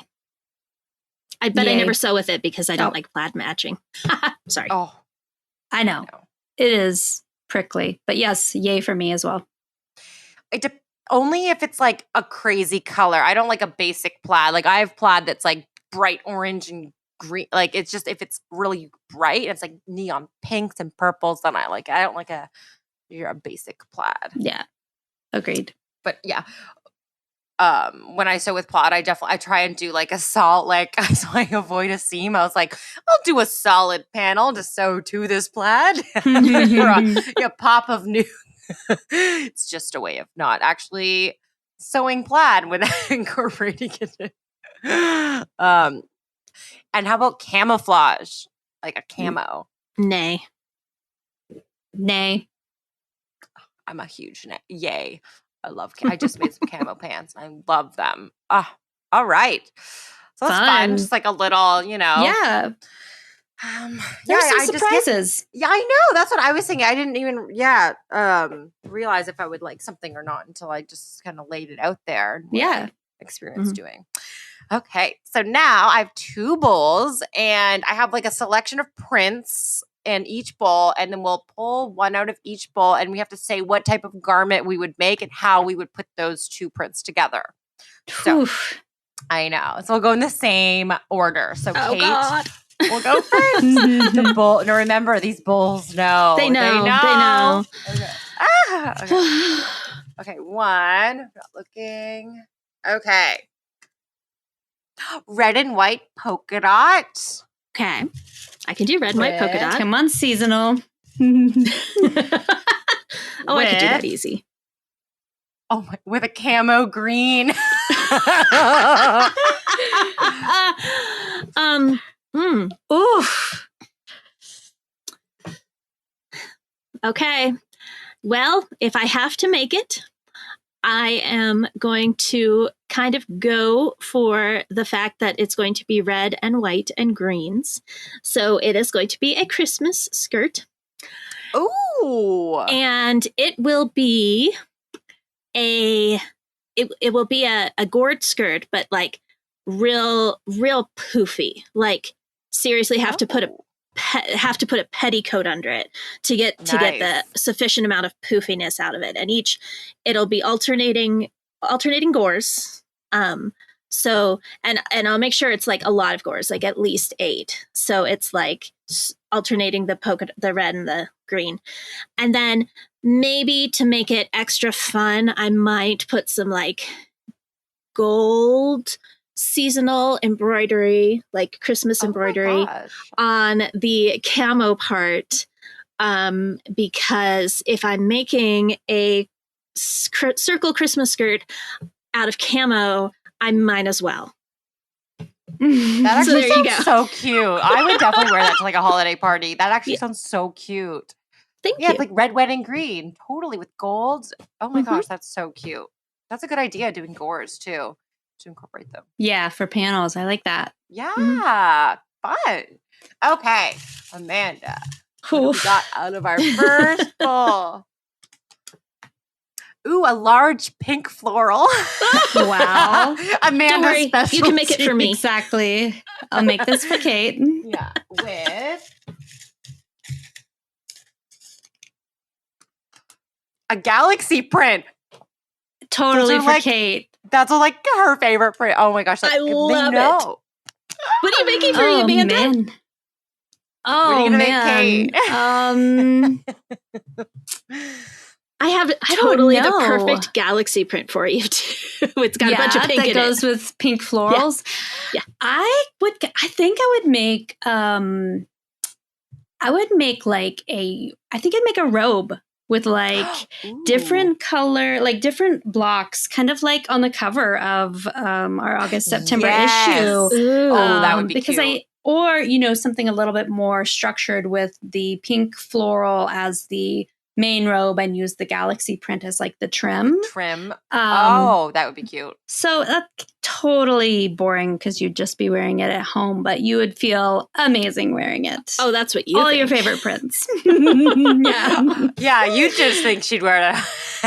I bet I never sew with it because I don't like plaid matching. Sorry. Oh, I know. It is prickly, but yes, yay for me as well. Only if it's like a crazy color. I don't like a basic plaid. Like I have plaid that's like bright orange and green. Like it's just if it's really bright, it's like neon pinks and purples. Then I like it. I don't like a basic plaid. Yeah, agreed. But yeah, when I sew with plaid, I try and do like a solid, like so I avoid a seam. I was like, I'll do a solid panel to sew to this plaid for a pop of new. It's just a way of not actually sewing plaid without incorporating it. And how about camouflage? Like a camo? Nay. I'm a huge yay. I just made some camo pants. I love them. All right. So that's fun. Just like a little, Yeah. There's some surprises. I know. That's what I was thinking. I didn't even, realize if I would like something or not until I just kind of laid it out there. And experience doing. Okay. So now I have 2 bowls and I have like a selection of prints in each bowl, and then we'll pull one out of each bowl and we have to say what type of garment we would make and how we would put those 2 prints together. So I know. So we'll go in the same order. So Oh, Kate, God. we'll go first. The bull. Now remember, these bulls know. They know. Okay. Okay. Okay, one. Not looking. Okay. Red and white polka dot. Okay. I can do red and white polka dot. Come on, seasonal. Oh, I could do that easy. Oh my, with a camo green. Oof. Okay. Well, if I have to make it, I am going to kind of go for the fact that it's going to be red and white and greens. So it is going to be a Christmas skirt. Ooh. And it will be a gored skirt, but like real poofy. Like seriously have to put a petticoat under it to get the sufficient amount of poofiness out of it. And it'll be alternating gores. So and I'll make sure it's like a lot of gores, like at least 8. So it's like alternating the red and the green. And then maybe to make it extra fun, I might put some like gold seasonal embroidery, like Christmas embroidery on the camo part. Because if I'm making a circle Christmas skirt out of camo, I might as well. That actually sounds so cute. I would definitely wear that to like a holiday party. That actually sounds so cute. Thank you. Yeah, it's like red, white, and green. Totally with gold. Oh my gosh, that's so cute. That's a good idea, doing gores too, to incorporate them. Yeah, for panels. I like that. Yeah, fun. Okay, Amanda. What we got out of our first bowl? Ooh, a large pink floral. Wow. Amanda's specialty. You can make it for me. Exactly. I'll make this for Kate. Yeah, with a galaxy print. Totally for Kate. That's like her favorite print. Oh my gosh. I love it. What are you making for me, Amanda? Man. Oh, man. I totally the perfect galaxy print for you too. It's got a bunch of pink in it. That goes with pink florals. Yeah. I think I would make I'd make a robe with like different color, like different blocks, kind of like on the cover of our August-September issue. That would be cute. Or something a little bit more structured with the pink floral as the main robe and use the galaxy print as like the trim. That would be cute. So that's totally boring because you'd just be wearing it at home, but you would feel amazing wearing it. Oh, that's what you all think. Your favorite prints. Yeah, you just think she'd wear it.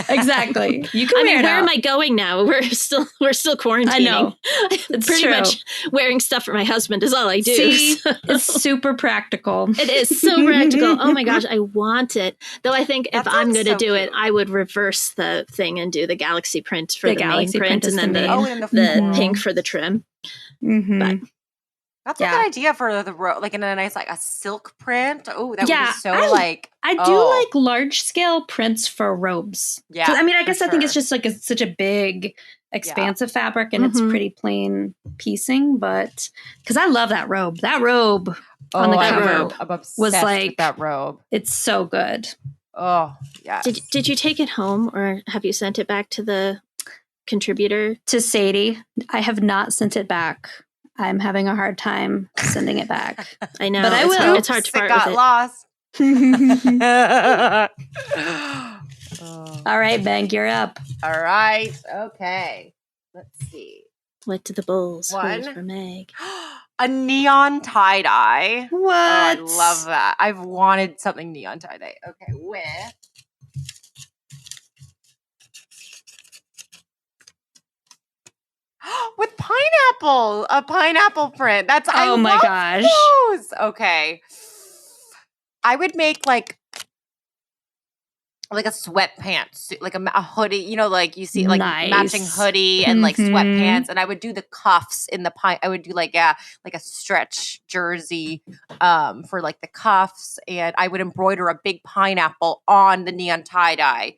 Exactly. You can wear it. Where am I going now? We're still quarantining. I know. It's pretty much wearing stuff for my husband is all I do. See, it's super practical. It is so practical. Oh my gosh, I want it. Though I think if I'm going to do it, I would reverse the thing and do the galaxy print for the main print and then the pink for the trim. Mm-hmm. But that's a good idea for the robe, like in a nice like a silk print. Oh, that would be so I do like large scale prints for robes. Yeah, I mean, I guess I think it's just like such a big, expansive fabric, and it's pretty plain piecing. But because I love that robe, on the cover was like with that robe. It's so good. Oh yeah. Did you take it home or have you sent it back to the contributor? To Sadie, I have not sent it back. I'm having a hard time sending it back. I know, but I will. It's hard to part with it. Lost. All right, Meg, you're up. All right. Okay. Let's see. What do the bulls hold for Meg? A neon tie-dye. What? Oh, I love that. I've wanted something neon tie-dye. Okay, with pineapple, a pineapple print. That's oh my gosh. Those. Okay. I would make like like a sweatpants, like a hoodie, you know, like you see like Nice. matching hoodie and like sweatpants. And I would do the cuffs in the pine. I would do like a stretch jersey for like the cuffs. And I would embroider a big pineapple on the neon tie-dye.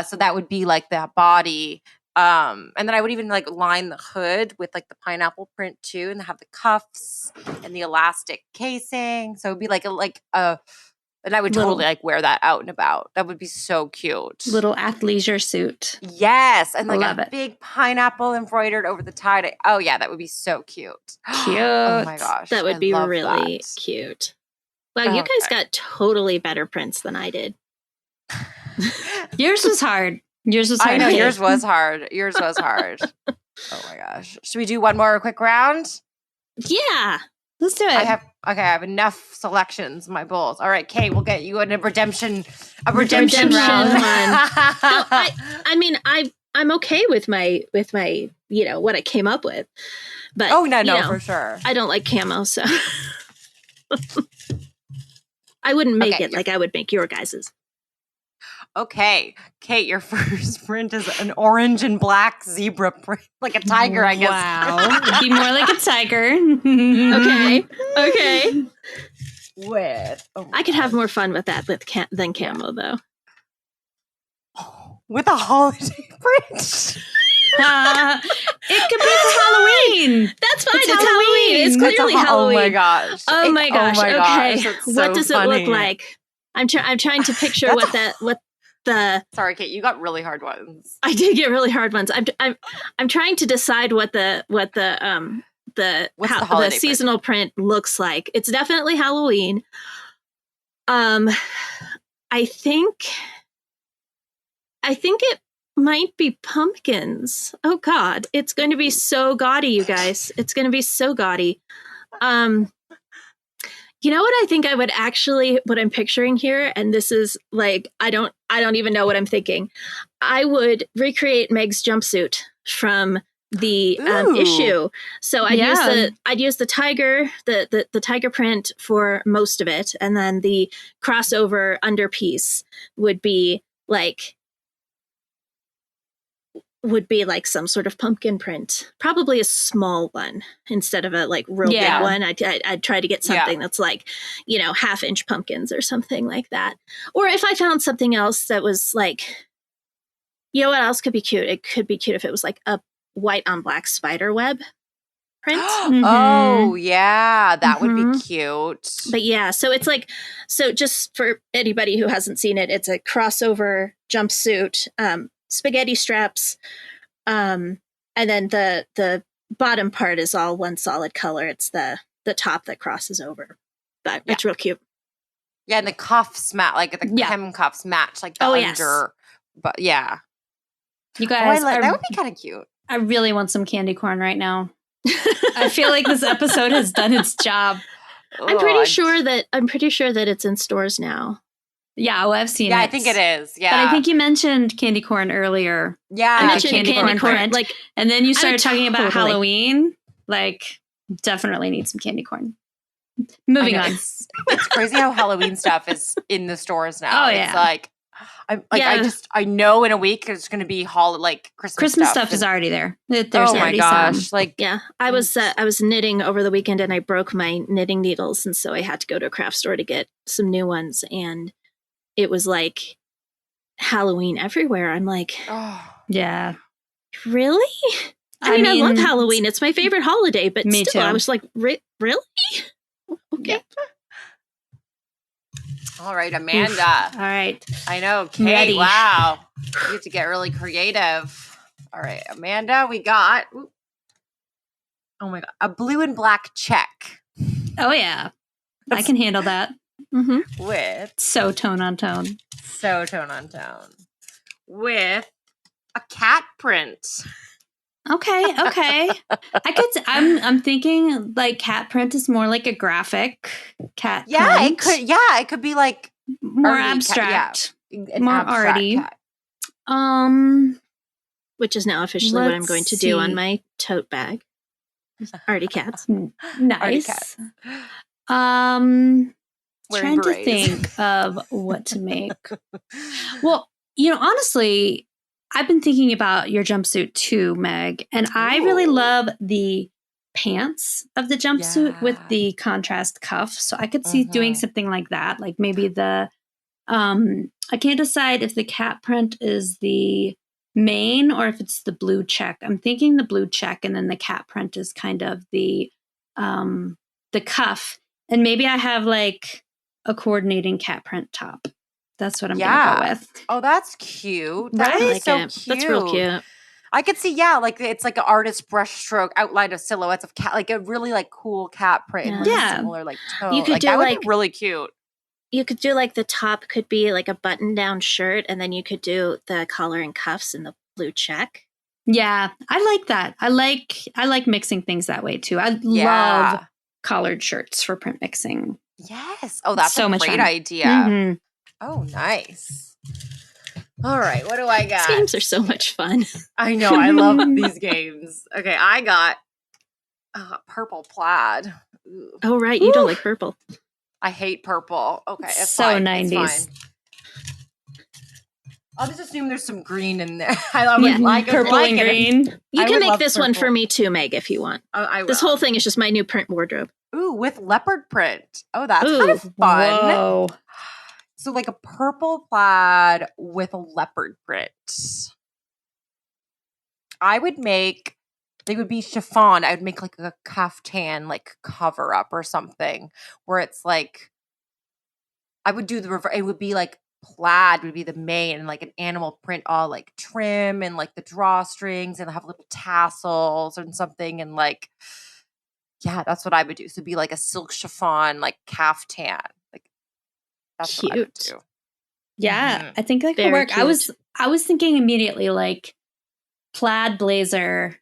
So that would be like that body. And then I would even like line the hood with like the pineapple print too, and have the cuffs and the elastic casing. So it'd be like a and I would totally like wear that out and about. That would be so cute. Little athleisure suit. Yes, and like Love a it. big pineapple embroidered over the tie. Oh yeah, that would be so cute. Cute. Oh my gosh, That would be really that. cute. Wow, you guys got totally better prints than I did. Yours was hard. Yours was hard. I know yours was hard. Yours was hard. Oh my gosh. Should we do one more quick round? Yeah. Let's do it. I have enough selections in my bowls. All right, Kate, we'll get you in a redemption round. No, I mean, I'm okay with my what I came up with. But for sure. I don't like camo, so I wouldn't make it like I would make your guys's. Okay, Kate, your first print is an orange and black zebra print, like a tiger, I guess. Wow. It'd be more like a tiger. Okay. I could have more fun with that than camo, though. With a holiday print. It could be for Halloween. That's fine. It's Halloween. It's clearly Halloween. Oh my gosh. Oh my gosh. Okay. What does funny. it look like? I'm trying to picture what the. Sorry, Kate, you got really hard ones. I did get really hard ones. I'm trying to decide what the seasonal print looks like. It's definitely Halloween. I think it might be pumpkins. Oh God, it's going to be so gaudy, you guys. It's going to be so gaudy. You know what I think I would what I'm picturing here, and this is like, I don't even know what I'm thinking. I would recreate Meg's jumpsuit from the issue. So I'd use the tiger, the tiger print for most of it, and then the crossover underpiece would be like some sort of pumpkin print, probably a small one instead of a like real big one. I'd try to get something that's like, 1/2-inch pumpkins or something like that. Or if I found something else that was like, what else could be cute? It could be cute if it was like a white on black spider web print. Oh yeah, that would be cute. But yeah, so it's like, just for anybody who hasn't seen it, it's a crossover jumpsuit, spaghetti straps, and then the bottom part is all one solid color. It's the top that crosses over, but it's real cute. Yeah, and the cuffs match, like the hem cuffs match, like the under. Yes. But yeah, you guys, that would be kind of cute. I really want some candy corn right now. I feel like this episode has done its job. I'm pretty sure that it's in stores now. Yeah, I've seen it. Yeah, I think it is. Yeah. But I think you mentioned candy corn earlier. Yeah, I mentioned candy corn. Like, and then you started talking about Halloween. Like, definitely need some candy corn. Moving on. It's crazy how Halloween stuff is in the stores now. Oh, yeah. It's like, I know in a week it's going to be Christmas stuff is already there. There's already some. I was knitting over the weekend and I broke my knitting needles, and so I had to go to a craft store to get some new ones, and it was like Halloween everywhere. I'm like, yeah, really? I mean, I love Halloween. It's my favorite holiday, but me still, too. I was like, really? Okay. Yeah. All right, Amanda. Oof. All right. I know, Kate. Ready. Wow. You have to get really creative. All right, Amanda, we got, oh my God, a blue and black check. Oh, yeah. I can handle that. Mm-hmm. With so tone on tone. With a cat print. Okay. I'm thinking like cat print is more like a graphic cat. Yeah, print. it could be like more abstract, more arty. Which is now officially what I'm going to do on my tote bag. Arty cats. Nice. Arty cats. Trying to think of what to make. Well, honestly, I've been thinking about your jumpsuit too, Meg, and I really love the pants of the jumpsuit with the contrast cuff. So I could see doing something like that, like maybe the I can't decide if the cat print is the main or if it's the blue check. I'm thinking the blue check, and then the cat print is kind of the cuff, and maybe I have like a coordinating cat print top. That's what I'm gonna go with. Oh, that's cute. That That's so cute. That's real cute. I could see, like it's like an artist brushstroke outline of silhouettes of cat, like a really like cool cat print. Yeah. Similar like tone. You could like, do that would like be really cute. You could do like the top could be like a button-down shirt, and then you could do the collar and cuffs in the blue check. Yeah, I like that. I like mixing things that way too. I love collared shirts for print mixing. Yes. Oh, that's so a much great fun. idea. Mm-hmm. Oh, nice. All right, what do I got? These games are so much fun. I know, I love these games. Okay, I got purple plaid. Ooh. Oh, right, you don't like purple. I hate purple. Okay, it's so fine. 90s. It's fine. I'll just assume there's some green in there. I would like purple like and it. green. You I can would make love this one purple. for me too, Meg, if you want. I will. This whole thing is just my new print wardrobe. Ooh, with leopard print. Oh, that's kind of fun. Whoa. So like a purple plaid with a leopard print. I would make, they would be chiffon. I would make like a caftan like cover up or something where it's like, I would do the reverse. It would be like plaid would be the main and like an animal print all like trim and like the drawstrings and have little tassels and something and like, yeah, that's what I would do. So it'd be like a silk chiffon, like caftan. Like that's what I would do. Yeah, I think that could Very work. cute. I was thinking immediately like plaid blazer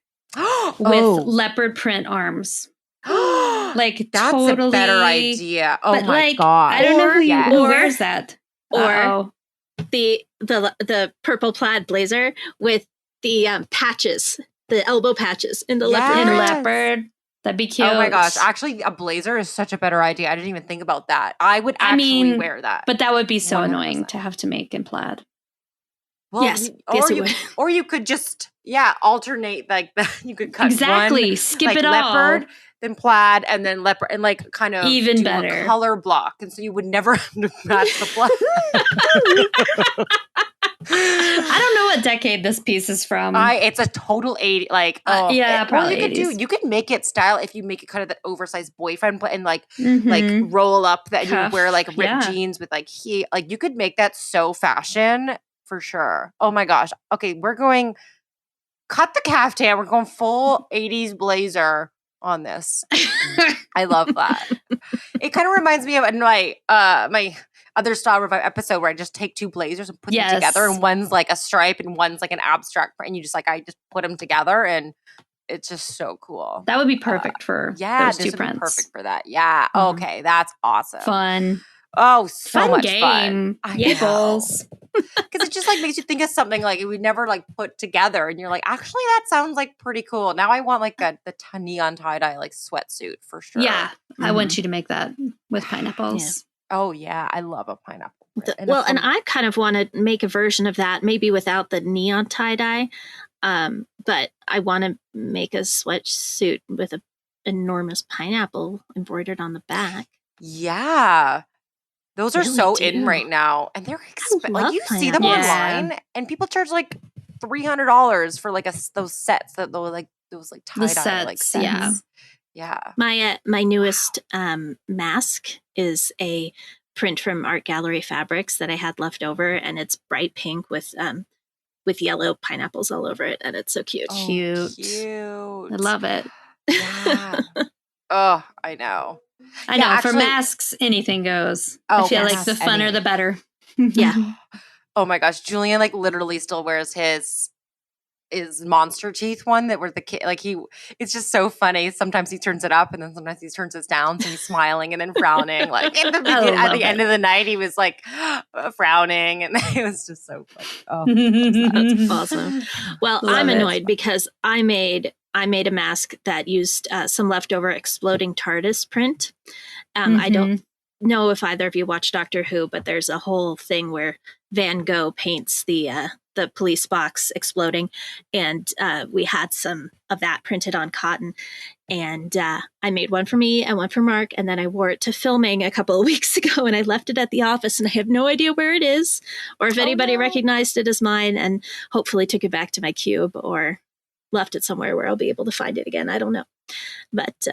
with leopard print arms. Like that's totally a better idea. Oh but my like, god! I don't know who Or- wears that. Or the purple plaid blazer with the patches, the elbow patches in the leopard in print. leopard. That'd be cute. Oh my gosh! Actually, a blazer is such a better idea. I didn't even think about that. I would actually wear that. But that would be so 100%. annoying to have to make in plaid. Well, Yes, yes, it would. Or you could just alternate like that. You could cut Exactly. one, Skip like it all. leopard, then plaid, and then leopard, and like kind of Even do better. a color block, and so you would never have to match the plaid. I don't know what decade this piece is from. It's a total 80, like yeah, probably or you 80s. could make it style if you make it kind of that oversized boyfriend and like Mhm. roll up that you Cuff, would wear like ripped yeah. jeans with like like you could make that so fashion for sure. Oh my gosh. Okay, we're going cut the caftan. We're going full 80s blazer on this. I love that. It kind of reminds me of my other Style Revive episode where I just take two blazers and put them together, and one's like a stripe and one's like an abstract print, and you just like I just put them together, and it's just so cool. That would be perfect for this those two would prints. be perfect for that. Yeah. Mhm. Okay, that's awesome. Fun. Oh, so Fun much game. fun. Yay, balls. Because it just like makes you think of something like we never like put together, and you're like, actually, that sounds like pretty cool. Now I want like the neon tie dye like sweatsuit for sure. Yeah, I want you to make that with pineapples. Oh yeah, I love a pineapple. And I kind of want to make a version of that, maybe without the neon tie dye. But I want to make a sweatsuit with an enormous pineapple embroidered on the back. Yeah. Those are Really so do. in right now, and they're expensive. love Like you see them pineapple. online, and people charge like $300 for like those sets that those like tie dye like sets, yeah. sets. Yeah. My newest mask is a print from Art Gallery Fabrics that I had left over, and it's bright pink with yellow pineapples all over it, and it's so cute. Oh, Cute. cute. I love it. Yeah. Oh, I know. I know. actually- for masks, anything goes. Oh, I feel like yes, the funner, anything. the better. Yeah. Oh my gosh, Julian like literally still wears his monster teeth one that were the kid like it's just so funny. Sometimes he turns it up and then sometimes he turns it down, so he's smiling and then frowning. Like at the end of the night he was like frowning, and it was just so funny. Oh, That's awesome. Well, Love I'm it. annoyed because I made a mask that used some leftover exploding TARDIS print. I don't know if either of you watch Doctor Who, but there's a whole thing where Van Gogh paints the police box exploding, and we had some of that printed on cotton, and I made one for me and one for Mark, and then I wore it to filming a couple of weeks ago, and I left it at the office, and I have no idea where it is or if anybody recognized it as mine, and hopefully took it back to my cube or left it somewhere where I'll be able to find it again. I don't know, but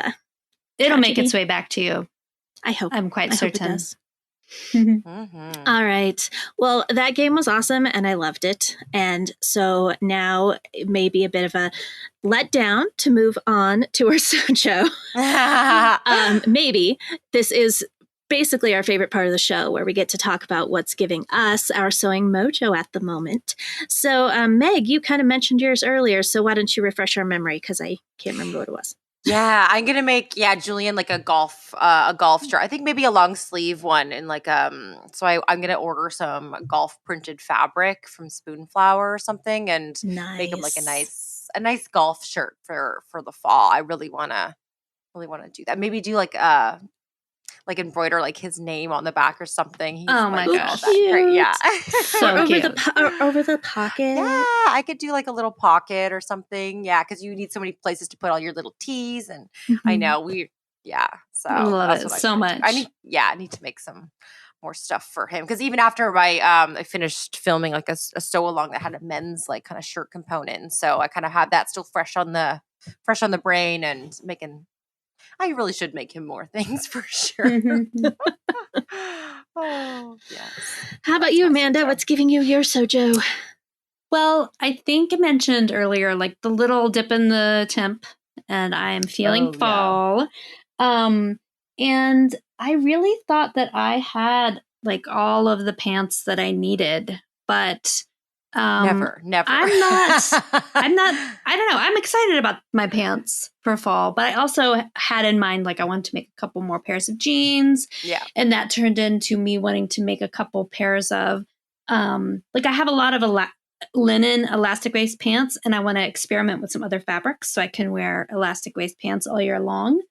it'll make its way back to you. I hope. I'm quite certain. All right. Well, that game was awesome and I loved it. And so now it may be a bit of a letdown to move on to our SewJo. Maybe this is basically our favorite part of the show, where we get to talk about what's giving us our sewing mojo at the moment. So Meg, you kind of mentioned yours earlier. So why don't you refresh our memory? Because I can't remember what it was. Yeah, I'm gonna make Julian like a golf shirt. I think maybe a long sleeve one, and like So I'm gonna order some golf printed fabric from Spoonflower or something, and make him like a nice golf shirt for the fall. I really wanna do that. Maybe do like embroider like his name on the back or something. He's my gosh, great. Yeah, so over the pocket. Yeah, I could do like a little pocket or something. Yeah, because you need so many places to put all your little teas, and I know So I love it so much. I need to make some more stuff for him, because even after I finished filming like a sew along that had a men's like kind of shirt component, and so I kind of have that still fresh on the brain, and I really should make him more things for sure. Oh, yes. How about you, Amanda? What's giving you your SewJo? Well, I think I mentioned earlier, like the little dip in the temp, and I am feeling fall. Yeah. And I really thought that I had like all of the pants that I needed, but never. I'm not, I don't know. I'm excited about my pants for fall, but I also had in mind, like I wanted to make a couple more pairs of jeans. Yeah. And that turned into me wanting to make a couple pairs of, like I have a lot of linen elastic waist pants, and I want to experiment with some other fabrics so I can wear elastic waist pants all year long.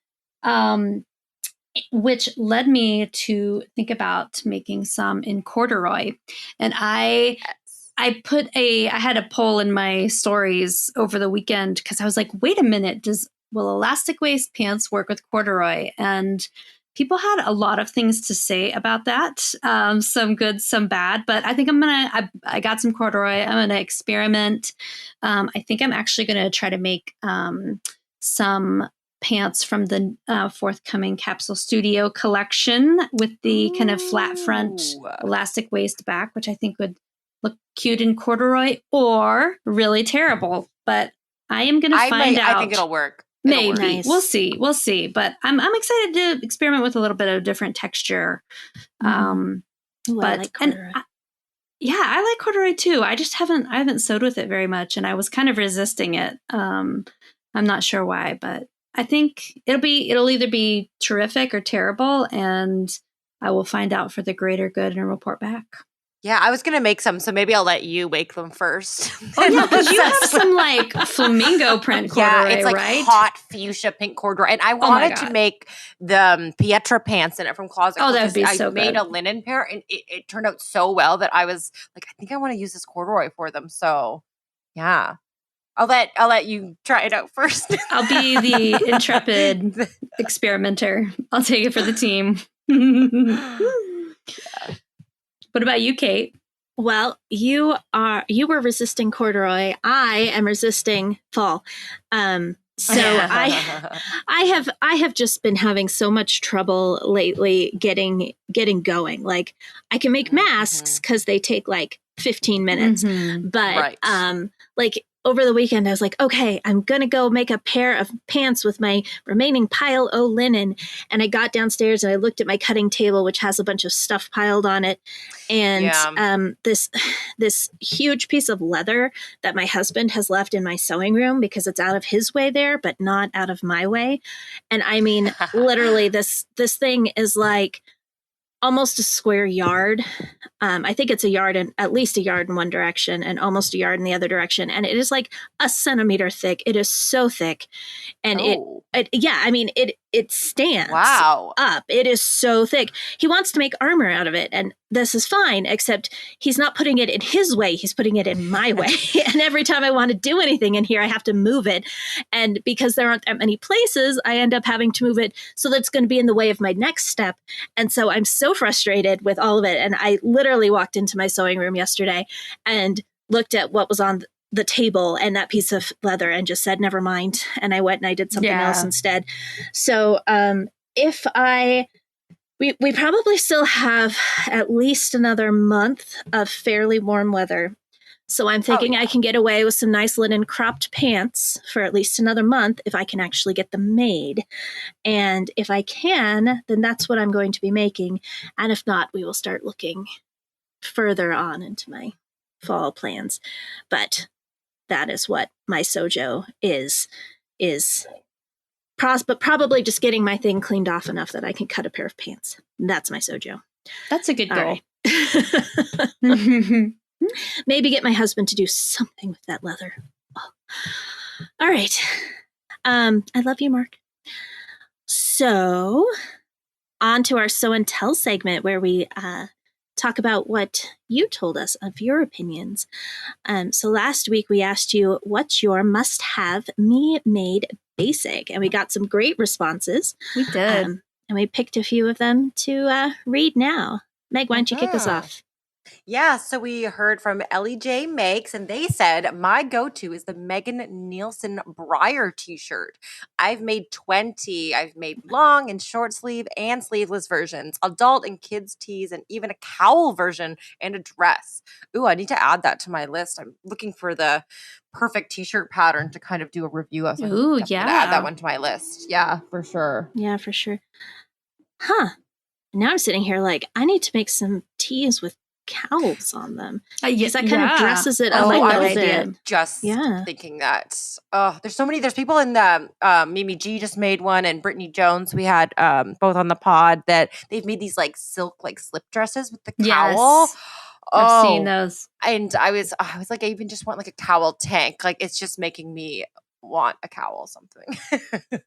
Which led me to think about making some in corduroy. And I had a poll in my stories over the weekend, because I was like, wait a minute, will elastic waist pants work with corduroy? And people had a lot of things to say about that. Some good, some bad, but I think I got some corduroy. I'm going to experiment. I think I'm actually going to try to make some pants from the forthcoming Capsule Studio collection with the kind of flat front elastic waist back, which I think would look cute in corduroy or really terrible. But I am going to find out. I think it'll work. Maybe. Nice. We'll see. But I'm excited to experiment with a little bit of different texture. Ooh, I like corduroy. I like corduroy too. I haven't sewed with it very much, and I was kind of resisting it. I'm not sure why, but I think it'll either be terrific or terrible, and I will find out for the greater good and report back. Yeah, I was going to make some, so maybe I'll let you make them first. Oh, yeah, because you have some, like, flamingo print corduroy, it's like right? hot fuchsia pink corduroy. And I wanted to make the Pietra pants in it from Closet. Oh, that would be so good. I made a good. linen pair, and it turned out so well that I was like, I think I want to use this corduroy for them. So, yeah. I'll let you try it out first. I'll be the intrepid experimenter. I'll take it for the team. Yeah. What about you, Kate? Well, you were resisting corduroy. I am resisting fall. So I have just been having so much trouble lately getting going. Like I can make masks because they take like 15 minutes, but like over the weekend, I was like, okay, I'm going to go make a pair of pants with my remaining pile o' linen. And I got downstairs and I looked at my cutting table, which has a bunch of stuff piled on it. And this huge piece of leather that my husband has left in my sewing room because it's out of his way there, but not out of my way. And I mean, literally this thing is like almost a square yard. I think it's at least a yard in one direction and almost a yard in the other direction. And it is like a centimeter thick. It is so thick. And it stands Wow. up. It is so thick. He wants to make armor out of it. And this is fine, except he's not putting it in his way. He's putting it in my way. And every time I want to do anything in here, I have to move it. And because there aren't that many places, I end up having to move it so that it's going to be in the way of my next step. And so I'm so frustrated with all of it. And I literally walked into my sewing room yesterday and looked at what was on the table and that piece of leather and just said, never mind. And I went and I did something else instead. So we probably still have at least another month of fairly warm weather. So I'm thinking I can get away with some nice linen cropped pants for at least another month if I can actually get them made. And if I can, then that's what I'm going to be making. And if not, we will start looking further on into my fall plans. But that is what my SewJo is but probably just getting my thing cleaned off enough that I can cut a pair of pants. That's my SewJo. That's a good goal. Right. Maybe get my husband to do something with that leather. Oh. All right. I love you, Mark. So on to our Sew and Tell segment where we talk about what you told us of your opinions. So last week we asked you, what's your must-have me-made basic? And we got some great responses. We did. And we picked a few of them to read now. Meg, why don't you kick us off? Yeah, so we heard from Ellie J Makes, and they said, my go-to is the Megan Nielsen Breyer t-shirt. I've made 20. I've made long and short sleeve and sleeveless versions, adult and kids tees, and even a cowl version and a dress. Ooh, I need to add that to my list. I'm looking for the perfect t-shirt pattern to kind of do a review of. Ooh, yeah. I'm gonna add that one to my list. Yeah, for sure. Yeah, for sure. Huh. Now I'm sitting here like, I need to make some tees with cowls on them. Yes, that kind of dresses it up a little bit. Just thinking that. Oh, there's people in the Mimi G just made one, and Brittany Jones. We had both on the pod that they've made these like silk like slip dresses with the cowl. Yes. I've seen those. And I was like, I even just want like a cowl tank. Like it's just making me want a cowl or something.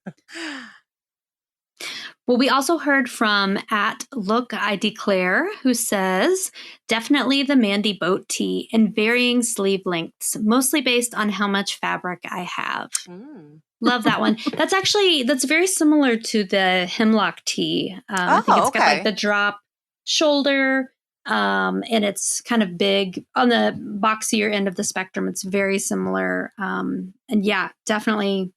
Well, we also heard from @LookIDeclare, who says, definitely the Mandy boat tee in varying sleeve lengths, mostly based on how much fabric I have. Love that one. That's very similar to the Hemlock tee. I think it's got like the drop shoulder, and it's kind of big on the boxier end of the spectrum. It's very similar. And yeah, definitely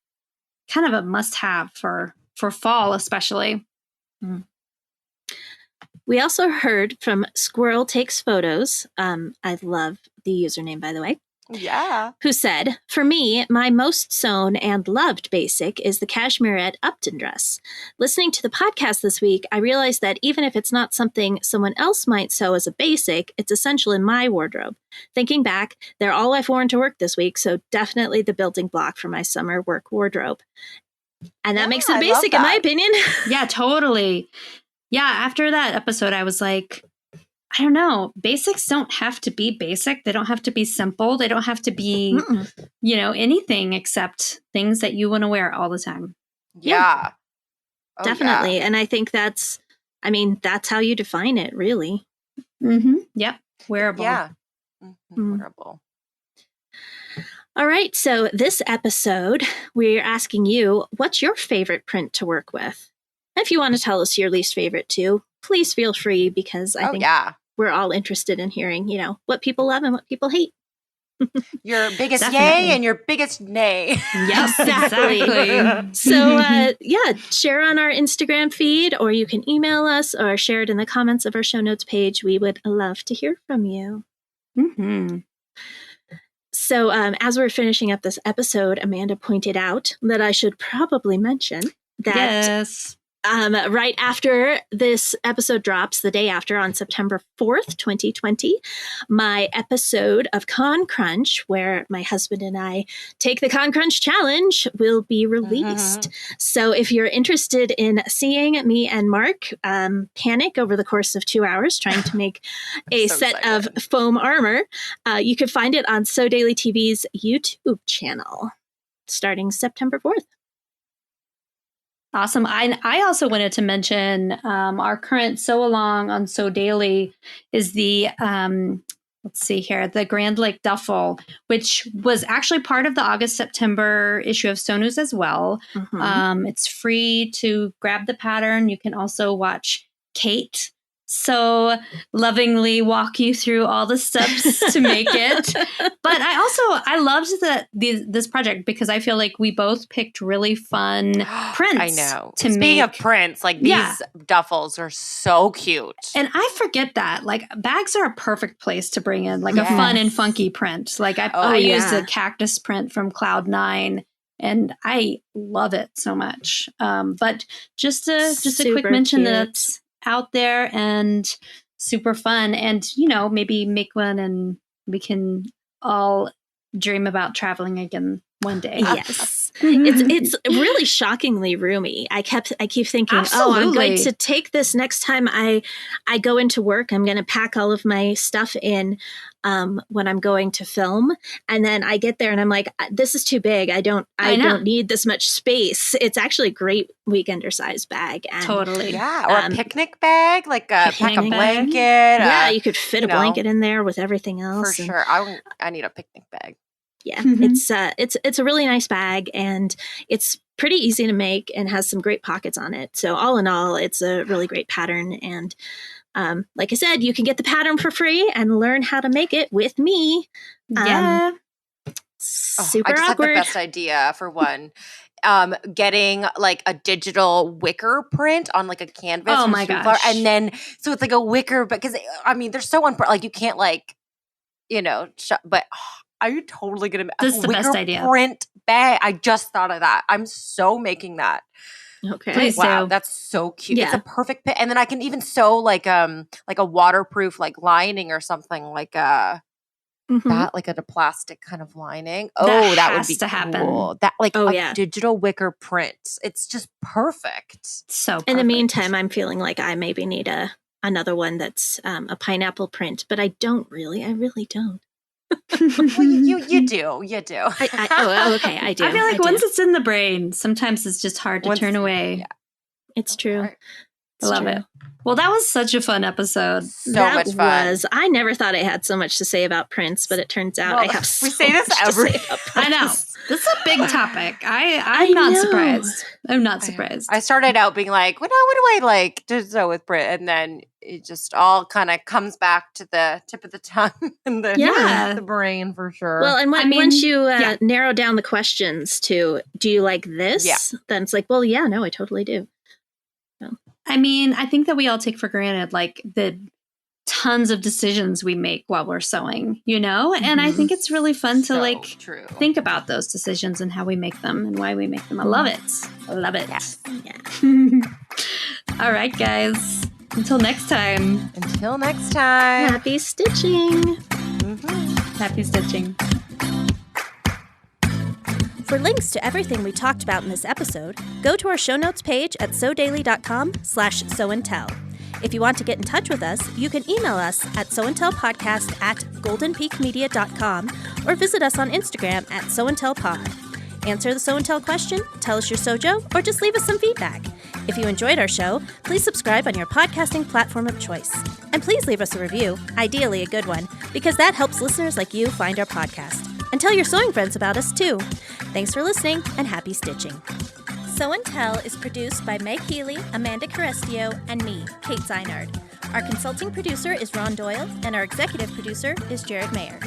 kind of a must-have for fall, especially. We also heard from Squirrel Takes Photos. I love the username, by the way. Yeah. Who said, for me, my most sewn and loved basic is the cashmerette Upton dress. Listening to the podcast this week, I realized that even if it's not something someone else might sew as a basic, it's essential in my wardrobe. Thinking back, they're all I've worn to work this week, so definitely the building block for my summer work wardrobe. And that makes it a basic, in my opinion. Yeah, totally. Yeah, after that episode, I was like, I don't know. Basics don't have to be basic. They don't have to be simple. They don't have to be, anything except things that you want to wear all the time. Yeah. Oh, definitely. Yeah. And I think that's how you define it, really. Mm-hmm. Yep. Wearable. Yeah. Wearable. All right. So this episode, we're asking you, what's your favorite print to work with? And if you want to tell us your least favorite too, please feel free, because I think we're all interested in hearing, what people love and what people hate. Your biggest yay and your biggest nay. Yes, exactly. So, share on our Instagram feed, or you can email us or share it in the comments of our show notes page. We would love to hear from you. Mm-hmm. So as we're finishing up this episode, Amanda pointed out that I should probably mention that right after this episode drops, the day after, on September 4th, 2020, my episode of Con Crunch, where my husband and I take the Con Crunch challenge, will be released. So if you're interested in seeing me and Mark panic over the course of 2 hours trying to make a set of foam armor, you can find it on So Daily TV's YouTube channel starting September 4th. Awesome. I also wanted to mention our current Sew Along on Sew Daily is the, let's see here, the Grand Lake Duffel, which was actually part of the August-September issue of Sew News as well. Mm-hmm. It's free to grab the pattern. You can also watch Kate so lovingly walk you through all the steps to make it. But I loved this project because I feel like we both picked really fun prints. I know. To Speaking make. of prints, like these duffels are so cute. And I forget that. Like bags are a perfect place to bring in like a fun and funky print. Like I used a cactus print from Cloud9. And I love it so much. But just a quick mention that it's out there and super fun, and maybe make one and we can all dream about traveling again one day. Yes. It's really shockingly roomy. I keep thinking, I'm going to take this next time I go into work. I'm going to pack all of my stuff in when I'm going to film, and then I get there and I'm like, this is too big. I don't need this much space. It's actually a great weekender size bag. And, totally. Yeah. Or a picnic bag, like pack a blanket. Yeah, you could fit a blanket in there with everything else. For sure. I need a picnic bag. Yeah, it's a really nice bag, and it's pretty easy to make and has some great pockets on it. So all in all, it's a really great pattern. And like I said, you can get the pattern for free and learn how to make it with me. Super I just awkward. had the best idea for one. Getting like a digital wicker print on like a canvas. Oh my gosh. And then, so it's like a wicker, because I mean, they're so like you can't like, but are you totally going to This is the best idea. Print bag? I just thought of that. I'm so making that. Okay. Please wow, do. that's so cute. Yeah. It's a perfect fit. And then I can even sew like a waterproof like lining or something like that, like a plastic kind of lining. That would be to happen. Cool. That like digital wicker print. It's just perfect. So perfect. In the meantime, I'm feeling like I maybe need another one that's a pineapple print, but I really don't. Well, you do. Okay, I do. I feel like once it's in the brain, sometimes it's just hard to turn away. Yeah. It's true. Right. I love it. Well, that was such a fun episode. So much fun. I never thought I had so much to say about Prince, but it turns out I have so much to say about Prince. I know. This is a big topic. I'm not surprised. I'm not surprised. I started out being like, what do I like to sew with Brit? And then it just all kind of comes back to the tip of the tongue and the brain for sure. Well, and once you narrow down the questions to, do you like this? Yeah. Then it's like, well, yeah, no, I totally do. So. I mean, I think that we all take for granted like the tons of decisions we make while we're sewing, and I think it's really fun to think about those decisions and how we make them and why we make them. I love it. Yeah. All right, guys. Until next time. Happy stitching. Happy stitching. For links to everything we talked about in this episode, go to our show notes page at sewdaily.com/sewandtell. If you want to get in touch with us, you can email us at sewandtellpodcast@goldenpeakmedia.com or visit us on Instagram at sewandtellpod. Answer the Sew and Tell question, tell us your SewJo, or just leave us some feedback. If you enjoyed our show, please subscribe on your podcasting platform of choice. And please leave us a review, ideally a good one, because that helps listeners like you find our podcast. And tell your sewing friends about us, too. Thanks for listening, and happy stitching. Sew and Tell is produced by Meg Healy, Amanda Carestio, and me, Kate Zeinard. Our consulting producer is Ron Doyle, and our executive producer is Jared Mayer.